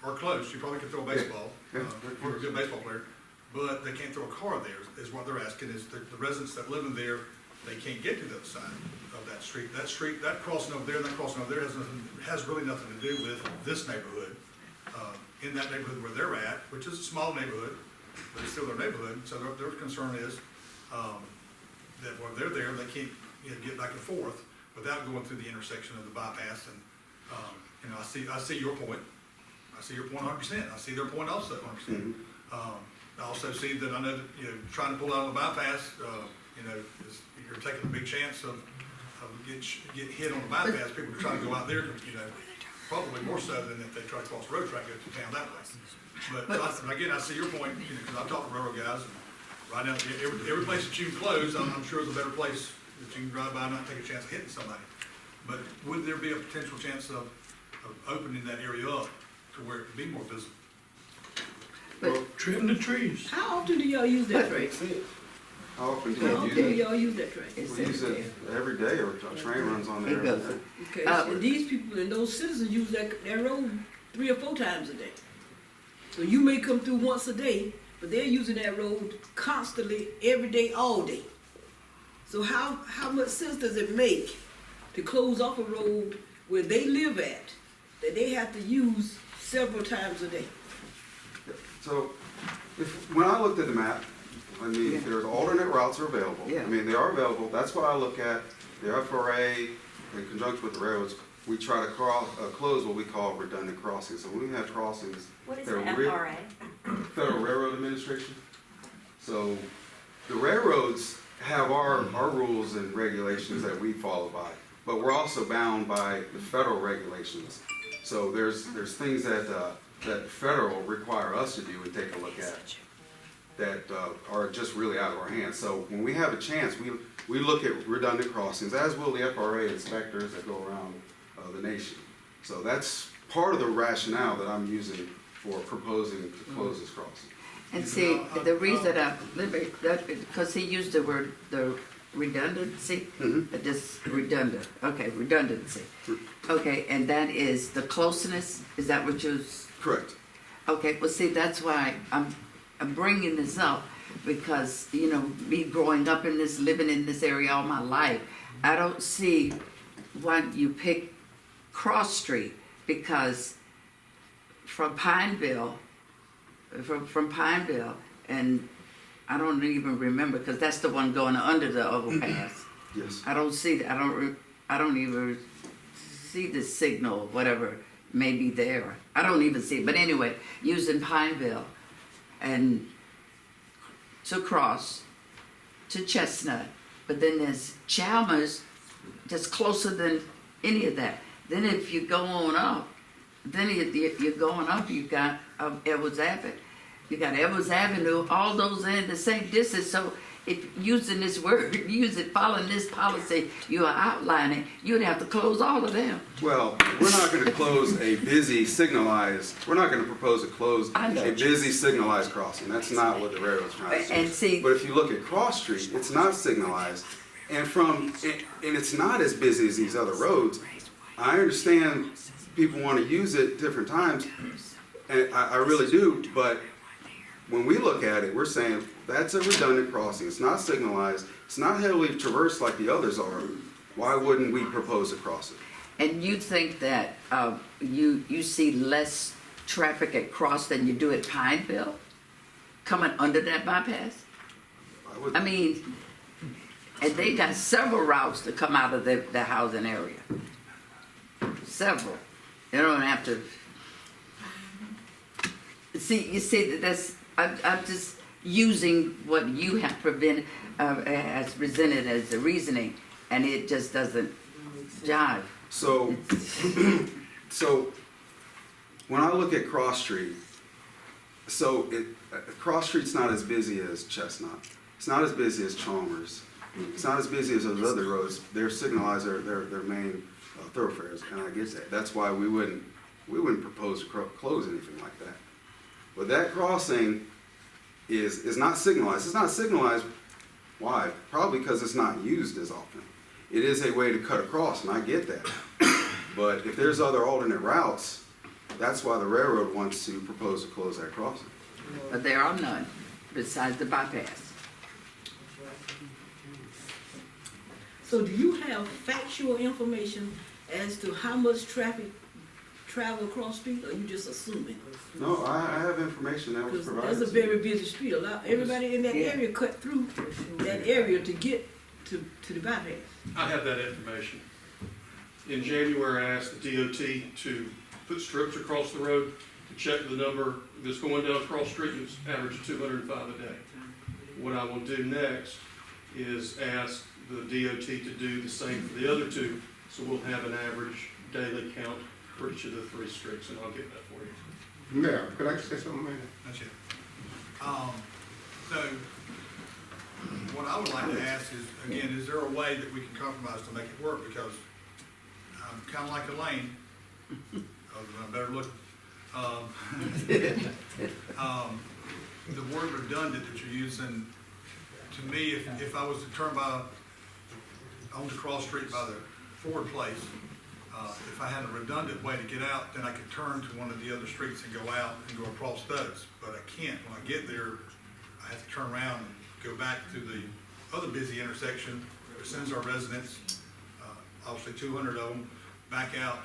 A: closed. You probably could throw a baseball, if you're a good baseball player, but they can't throw a car there, is what they're asking, is the residents that live in there, they can't get to the other side of that street. That crossing over there and that crossing over there has really nothing to do with this neighborhood. In that neighborhood where they're at, which is a small neighborhood, but it's still their neighborhood, so their concern is, that while they're there, they can't, get back and forth without going through the intersection of the bypass. And, I see your point. I see your point 100%. I see their point also 100%. I also see that, I know that, trying to pull out of the bypass, you're taking a big chance of get hit on the bypass. People are trying to go out there, probably more so than if they try to cross the road track to town that way. But again, I see your point, because I've talked to railroad guys, and right now, every place that you can close, I'm sure is a better place that you can drive by and not take a chance of hitting somebody. But would there be a potential chance of opening that area up to where it would be more visible?
L: Trim the trees.
B: How often do y'all use that track?
R: How often do
B: How
R: you
B: often
R: use
B: do
R: it?
B: y'all use that track?
R: We use it every day, or a train runs on there
C: It
R: every
C: goes.
R: day.
B: Okay, and these people and those citizens use that road 3 or 4 times a day. So you may come through once a day, but they're using that road constantly, every day, all day. So how much sense does it make to close off a road where they live at, that they have to use several times a day?
R: So, when I looked at the map, there's alternate routes are available.
C: Yeah.
R: They are available. That's what I look at. The FRA, in conjunction with the railroads, we try to close what we call redundant crossings. So when we have crossings,
I: What is
R: they're
I: the FRA?
R: Federal Railroad Administration. So the railroads have our rules and regulations that we follow by, but we're also bound by the federal regulations. So there's things that federal require us to do and take a look at that are just really out of our hands. So when we have a chance, we look at redundant crossings, as will the FRA inspectors that go around the nation. So that's part of the rationale that I'm using for proposing to close this crossing.
C: And see, the reason because he used the word, the redundancy, just redundant, okay, redundancy. Okay, and that is the closeness, is that what you're?
R: Correct.
C: Okay, well, see, that's why I'm bringing this up, because, you know, me growing up in this, living in this area all my life, I don't see why you pick Cross Street, because from Pineville, and I don't even remember, because that's the one going under the overpass.
R: Yes.
C: I don't see, I don't even see the signal, whatever may be there. I don't even see it, but anyway, using Pineville and to Cross, to Chestnut, but then there's Chalmers, just closer than any of that. Then if you go on up, then you're going up, you got Edwards Avenue. You got Edwards Avenue, all those are in the same distance. So if using this word, following this policy you are outlining, you'd have to close all of them.
R: Well, we're not going to close a busy signalized, we're not going to propose to close a busy signalized crossing. That's not what the railroad's trying to do.
C: And see,
R: but if you look at Cross Street, it's not signalized, and it's not as busy as these other roads. I understand people want to use it different times, and I really do, but when we look at it, we're saying that's a redundant crossing. It's not signalized. It's not heavily traversed like the others are. Why wouldn't we propose to cross it?
C: and you think that you see less traffic at Cross than you do at Pineville, coming under that bypass? I mean, and they got several routes to come out of the housing area. Several. They don't have to. See, you see, that's, I'm just using what you have as presented as the reasoning, and it just doesn't jive.
R: So, so when I look at Cross Street, Cross Street's not as busy as Chestnut. It's not as busy as Chalmers. It's not as busy as those other roads. They're signalized, their main thoroughfares, and I get that. That's why we wouldn't propose to close anything like that. But that crossing is not signalized. It's not signalized. Why? Probably because it's not used as often. It is a way to cut across, and I get that. But if there's other alternate routes, that's why the railroad wants to propose to close that crossing.
C: But there are none besides the bypass.
B: So do you have factual information as to how much traffic travel across the street, or are you just assuming?
R: No, I have information that was provided.
B: That's a very busy street. Everybody in that area cut through that area to get to the bypass.
S: I have that information. In January, I asked the DOT to put strips across the road to check the number that's going down Cross Street. It's average of 205 a day. What I will do next is ask the DOT to do the same for the other two, so we'll have an average daily count for each of the three streets, and I'll get that for you.
P: Mayor, could I say something, man?
A: That's it. So, what I would like to ask is, again, is there a way that we can compromise to make it work? Because I'm kind of like Elaine, I'm better looking. The word redundant that you're using, to me, if I was to turn on the Cross Street by the Ford place, if I had a redundant way to get out, then I could turn to one of the other streets and go out and go across those. But I can't. When I get there, I have to turn around and go back to the other busy intersection that sends our residents, obviously 200 of them, back out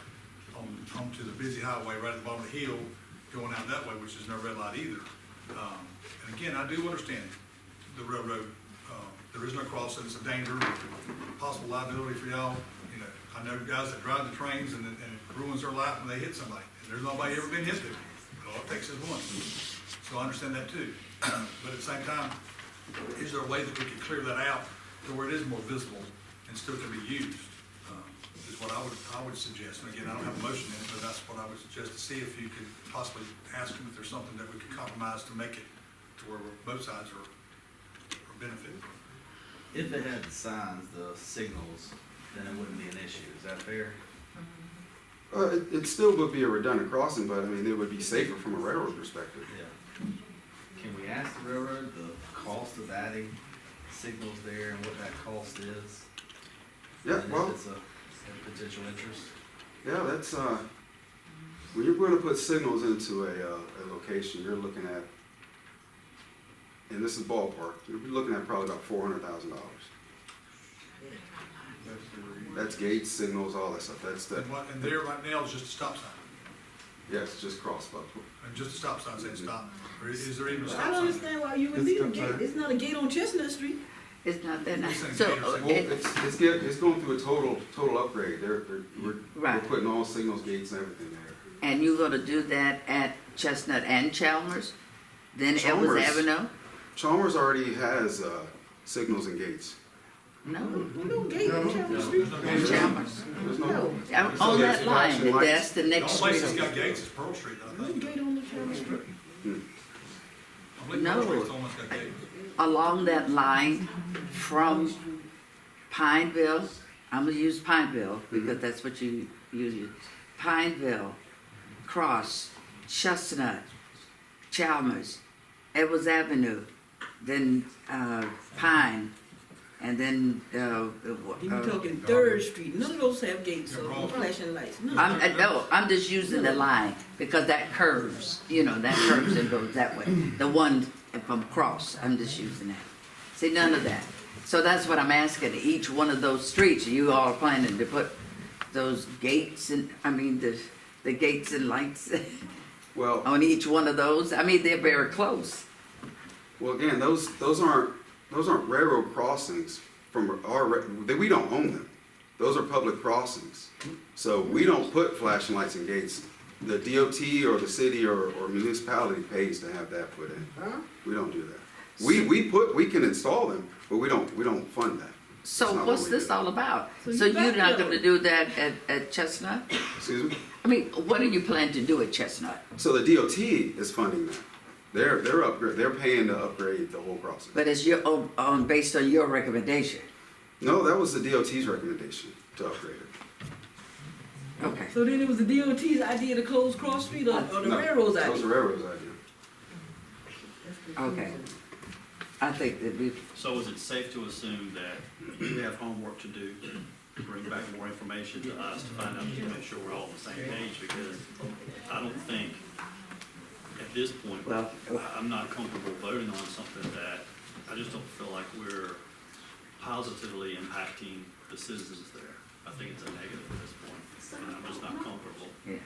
A: onto the busy highway right at the bottom of the hill, going out that way, which is no red light either. And again, I do understand the railroad. There is no crossing. It's a danger, possible liability for y'all. You know, I know guys that drive the trains and it ruins their life when they hit somebody. And there's nobody ever been hit there. All it takes is one. So I understand that too. But at the same time, is there a way that we could clear that out to where it is more visible and still can be used? Is what I would suggest. And again, I don't have a motion in it, but that's what I would suggest, to see if you could possibly ask them if there's something that we could compromise to make it to where both sides are benefiting from.
D: If it had the signs, the signals, then it wouldn't be an issue. Is that fair?
R: It still would be a redundant crossing, but I mean, it would be safer from a railroad perspective.
D: Yeah. Can we ask adding signals there and what that cost is?
R: Yeah,
D: And
R: well,
D: if it's a potential interest?
R: yeah, that's, when you're gonna put signals into a location, you're looking at, and this is ballpark, you're looking at probably about $400,000. That's gates, signals, all that stuff, that's the.
A: And there right now is just a stop sign,
R: Yes, just crosswalk.
A: and just a stop sign saying stop, or is there even a
B: I
A: stop
B: don't
A: sign?
B: understand why you would need a gate. It's not a gate on Chestnut Street.
C: It's not that nice.
A: It's
C: So,
A: saying
R: Well, it's going through a total upgrade. We're
C: Right.
R: putting all signals, gates, and everything there.
C: and you're gonna do that at Chestnut and Chalmers? Then Edwards
R: Chalmers.
C: Avenue?
R: Chalmers already has signals and gates.
C: No.
B: No gate on Chestnut Street.
C: And Chalmers.
R: There's no.
C: On
R: So there's
C: that line,
R: flashing lights.
C: that's the
A: The
C: next
A: only place
C: street.
A: that's got gates is Pearl Street, I
B: No
A: think.
B: gate on the Chestnut Street.
A: I believe
C: No.
A: Pearl Street's the only one that's got gates.
C: Along that line from Pineville, I'm gonna use Pineville because that's what you use. Pineville, Cross, Chestnut, Chalmers, Edwards Avenue, then Pine, and then
B: You're talking Third Street. None of those have gates or flashing lights. None.
C: I'm just using the line because that curves, that curves and goes that way. The one from Cross, I'm just using that. See, none of that. So that's what I'm asking. Each one of those streets, you all are planning to put those gates and, the gates and lights
R: Well,
C: on each one of those? I mean, they're very close.
R: well, again, those aren't railroad crossings we don't own them. Those are public crossings. So we don't put flashing lights and gates. The DOT or the city or municipality pays to have that put in. We don't do that. We can install them, but we don't fund that.
C: So
R: That's not
C: what's
R: what we
C: this
R: do.
C: all about?
B: So
C: So
B: you
C: you're not
B: backpedal.
C: gonna do that at Chestnut?
R: Excuse me?
C: I mean, what do you plan to do at Chestnut?
R: So the DOT is funding that. They're paying to upgrade the whole crossing.
C: But it's based on your recommendation.
R: No, that was the DOT's recommendation to upgrade it.
C: Okay.
B: So then it was the DOT's idea to close Cross Street or the
R: No,
B: railroad's
R: that was
B: idea?
R: the railroad's idea.
C: Okay. I think that we,
G: So is it safe to assume that you have homework to do to bring back more information to us to find out, to make sure we're all on the same page? Because I don't think, at this point,
C: Well-
G: I'm not comfortable voting on something that I just don't feel like we're positively impacting the citizens there. I think it's a negative at this point, and I'm just not comfortable.
C: yeah.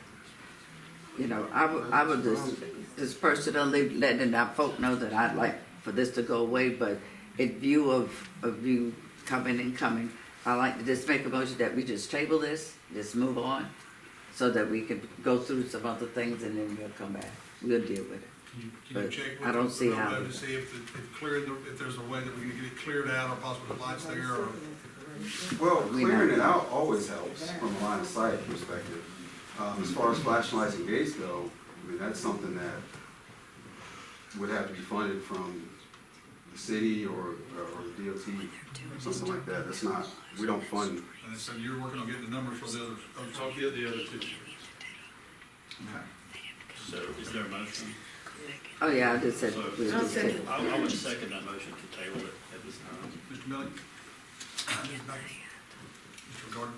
C: I would just personally letting our folk know that I'd like for this to go away, but in view of you coming, I'd like to just make a motion that we just table this, just move on, so that we can go through some other things and then we'll come back. We'll deal with it.
A: Can you
C: But
A: check
C: I don't
A: with
C: see
A: the
C: how-
A: railroad to see if there's a way that we can get it cleared out or possibly the lights there or?
R: Well, clearing it out always helps from a line of sight perspective. As far as flashing lights and gates go, that's something that would have to be funded from the city or the DOT, something like that. That's not, we don't fund.
A: And so you're working on getting the numbers for the other.
S: I'll get the other two.
G: So is there a motion?
C: Oh, yeah, I just said,
G: So
C: we'll just table.
G: I would second that motion to table it at this time.
A: Mr. Millie? Ms. Backus? Mr. Gordon?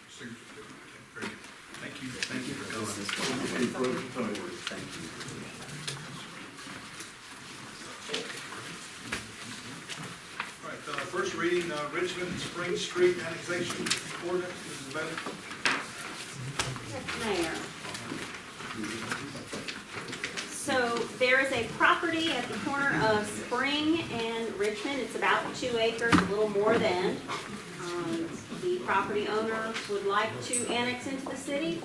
A: Signature? Okay, very good. Thank you. Thank you for coming.
C: Thank you.
A: All right, first reading, Richmond Spring Street annexation ordinance. Mrs. Bennett?
I: Mayor. So there is a property at the corner of Spring and Richmond. It's about 2 acres, a little more than. The property owner would like to annex into the city.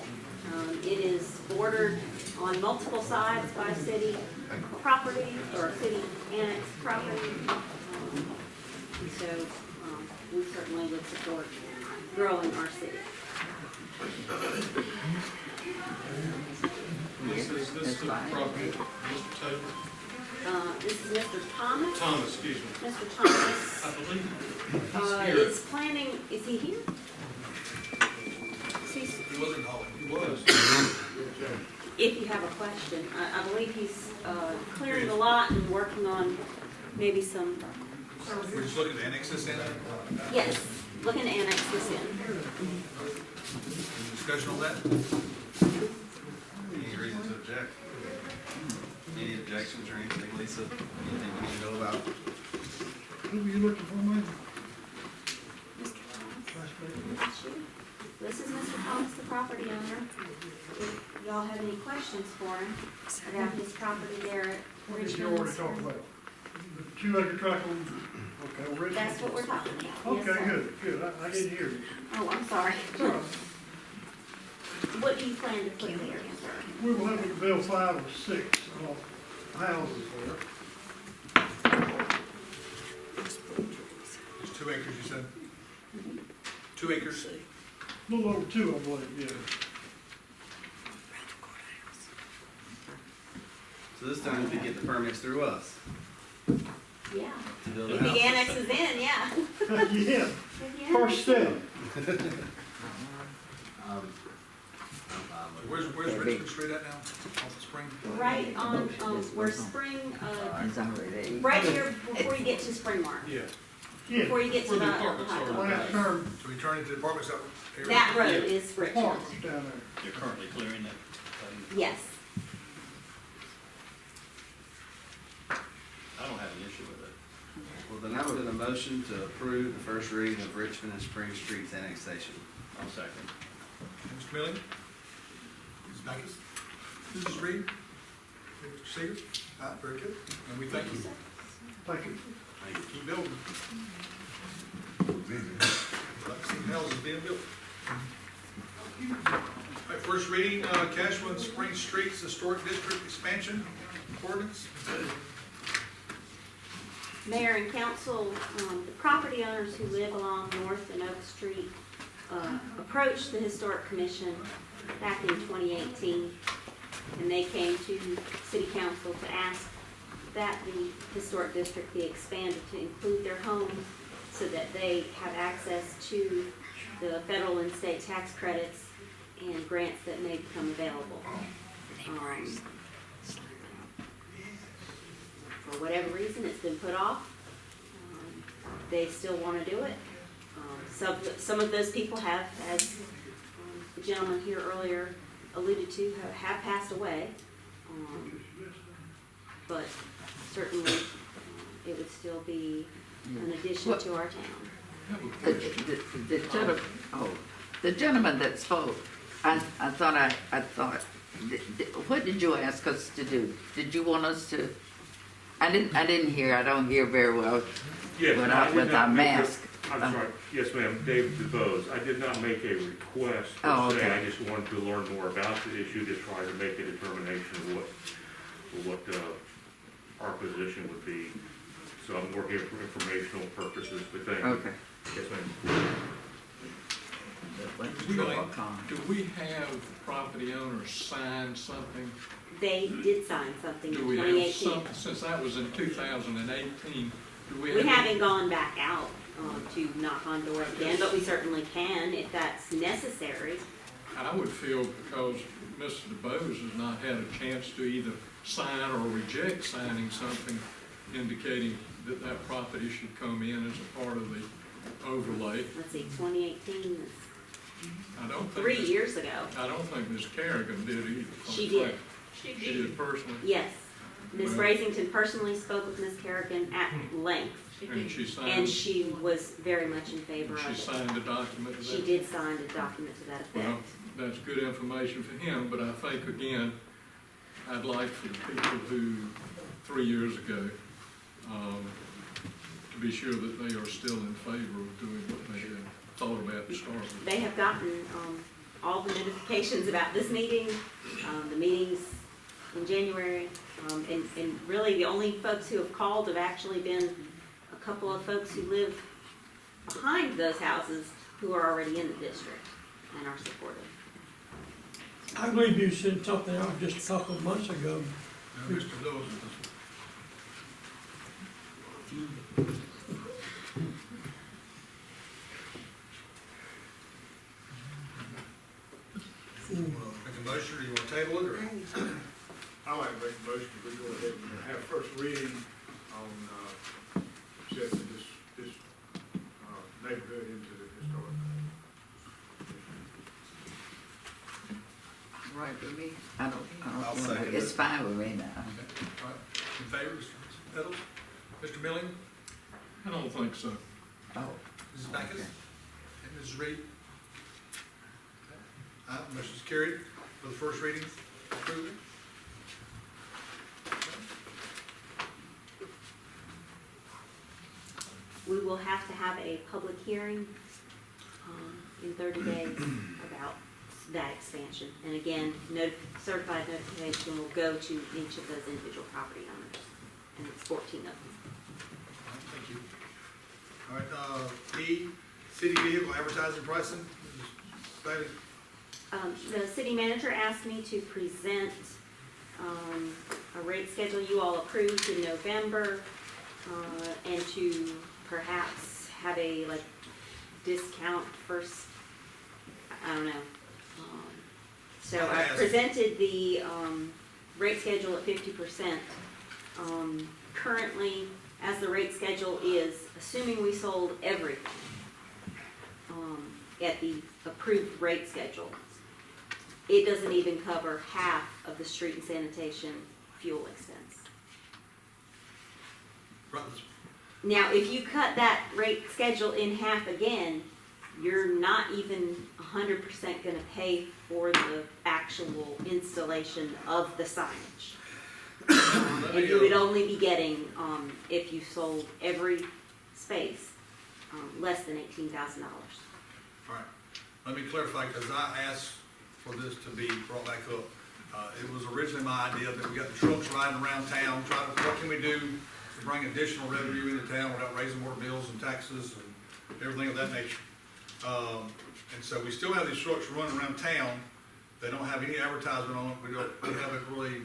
I: It is bordered on multiple sides by city property or city annexed property. So we certainly would support growing our city.
S: This is the property, Mr. Taylor?
I: This is Mr. Thomas.
S: Thomas, excuse me.
I: Mr. Thomas
S: I believe
I: is planning, is he here?
A: He wasn't home. He was.
I: If you have a question, I believe he's clearing the lot and working on maybe some services.
A: We're just looking to annex this in.
I: Yes, looking to annex this in.
A: Any discussion on that?
D: Any reason to object? Any objections or anything, Lisa? Anything we need to know about?
L: Who were you looking for, Mike?
I: This is Mr. Thomas, the property owner. If y'all have any questions for him about his property there at
L: What did you
I: Richmond.
L: already talk about? The 2-acre tract on, okay, Richmond?
I: That's what we're talking about. Yes,
L: Okay,
I: sir.
L: good. I didn't hear you.
I: Oh, I'm sorry.
L: It's all right.
I: What do you plan to put there, sir?
L: We will have to build 5 or 6 houses there.
A: It's 2 acres, you said? 2 acres?
L: A little over 2, I believe, yeah.
D: So this time we get the permits through us
I: Yeah.
D: to build a
I: If
D: house.
I: he annexes in, yeah.
L: Yeah,
I: If he
L: first step.
A: Where's Richmond Street at now? Off the Spring?
I: Right on, where Spring,
C: He's already.
I: right here before you get to Spring Mark.
A: Yeah.
L: Yeah.
I: Before you get to
S: Where
I: the.
S: the apartments are.
L: Last term,
A: So we turn into the apartments out area?
I: That road is Richmond.
L: parks down there.
G: You're currently clearing that.
I: Yes.
G: I don't have an issue with it.
D: Well, then I would do a motion to approve the first reading of Richmond and Spring Streets annexation.
G: I'll second.
A: Mr. Milling? Ms. Backus? Mrs. Reed? Mr. Seeger? Very good. And we thank you.
L: Thank you.
A: Keep building. Like to see houses being built. All right, first reading, Cashman Spring Streets Historic District Expansion Ordinance.
I: Mayor and council, the property owners who live along North and Oak Street approached the Historic Commission back in 2018, and they came to City Council to ask that the Historic District be expanded to include their homes so that they have access to the federal and state tax credits and grants that may become available. For whatever reason, it's been put off. They still want to do it. Some of those people have, as the gentleman here earlier alluded to, have passed away. But certainly, it would still be an addition to our town.
C: The gentleman that spoke, I thought, what did you ask us to do? Did you want us to, I didn't hear, I don't hear very well
O: Yes, I did
C: with
O: not
C: our
O: make a-
C: mask.
O: I'm sorry, yes ma'am, David DeBose. I did not make a request
C: Oh,
O: per se,
C: okay.
O: I just wanted to learn more about the issue to try to make a determination of what our position would be. So I'm working for informational purposes, but thank you.
C: Okay.
O: Yes ma'am.
F: Do we have property owners sign something?
I: They did sign something in
F: Do we have
I: 2018.
F: something, since that was in 2018, do we have?
I: We haven't gone back out to knock on doors again, but we certainly can if that's necessary.
F: I would feel because Mr. DeBose has not had a chance to either sign or reject signing something indicating that that property should come in as a part of the overlay.
I: Let's see, 2018 is
F: I don't think.
I: 3 years ago.
F: I don't think Ms. Carrigan did either.
I: She did.
F: She did personally?
I: Yes. Ms.
F: Well-
I: Brazington personally spoke with Ms. Kerrigan at length.
F: And she signed.
I: And she was very much in favor of
F: She
I: it.
F: signed a document to that?
I: She did sign a document to that effect.
F: Well, that's good information for him, but I think, again, I'd like for the people who, 3 years ago, to be sure that they are still in favor of doing what they had thought about to start with.
I: They have gotten all the notifications about this meeting, the meetings in January, and really the only folks who have called have actually been a couple of folks who live behind those houses who are already in the district and are supportive.
L: I believe you sent something out just a couple of months ago.
A: Mr. Lewis. Make a motion, or you want to table it, or?
T: I'd like to make a motion, we go ahead and have first reading on
A: accepted this neighborhood into the historic.
C: Right with me. I don't
D: I'll
C: know.
D: second
C: It's
D: it.
C: fine with me now.
A: Okay, all right. In favor, Mr. Nettles? Mr. Milling?
F: I don't think so.
C: Oh.
A: Mrs. Backus?
C: Okay.
A: And Mrs. Reed? Motion's carried for the first reading. Approval.
I: We will have to have a public hearing in 30 days about that expansion. And again, certified notification will go to each of those individual property owners, and it's 14 of them.
A: All right, thank you. All right, E, city vehicle advertising pricing. Mrs. Bailey?
I: The city manager asked me to present a rate schedule you all approved in November, and to perhaps have a discount first, I don't know. So I presented the rate schedule at 50%. Currently, as the rate schedule is, assuming we sold everything at the approved rate schedule, it doesn't even cover half of the street and sanitation fuel expense.
A: Right.
I: Now, if you cut that rate schedule in half again, you're not even 100% gonna pay for the actual installation of the signage. And you would only be getting, if you sold every space, less than $18,000.
A: All right, let me clarify, because I asked for this to be brought back up. It was originally my idea that we got the trucks riding around town, what can we do to bring additional revenue into town without raising more bills and taxes and everything of that nature. And so we still have these trucks running around town. They don't have any advertisement on it. We haven't really,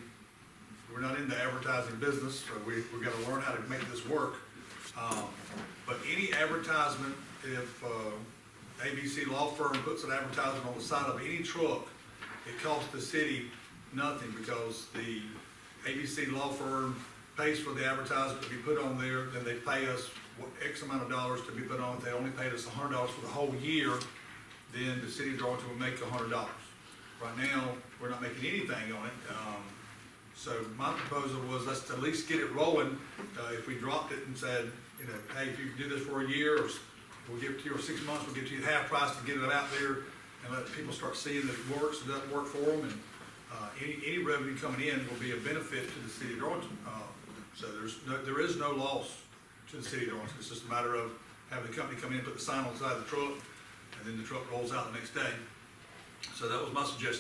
A: we're not in the advertising business, so we've got to learn how to make this work. But any advertisement, if ABC Law Firm puts an advertisement on the side of any truck, it costs the city nothing, because the ABC Law Firm pays for the advertisement to be put on there, then they pay us X amount of dollars to be put on. If they only paid us $100 for the whole year, then the city of Darlington would make $100. Right now, we're not making anything on it. So my proposal was, let's at least get it rolling. If we dropped it and said, hey, if you do this for a year, or we'll give it to you, or 6 months, we'll give it to you at half price to get it out there and let people start seeing that it works, it doesn't work for them, and any revenue coming in will be a benefit to the city of Darlington. So there is no loss to the city of Darlington. It's just a matter of having the company come in and put the sign on the side of the truck, and then the truck rolls out the next day. So that was my suggestion.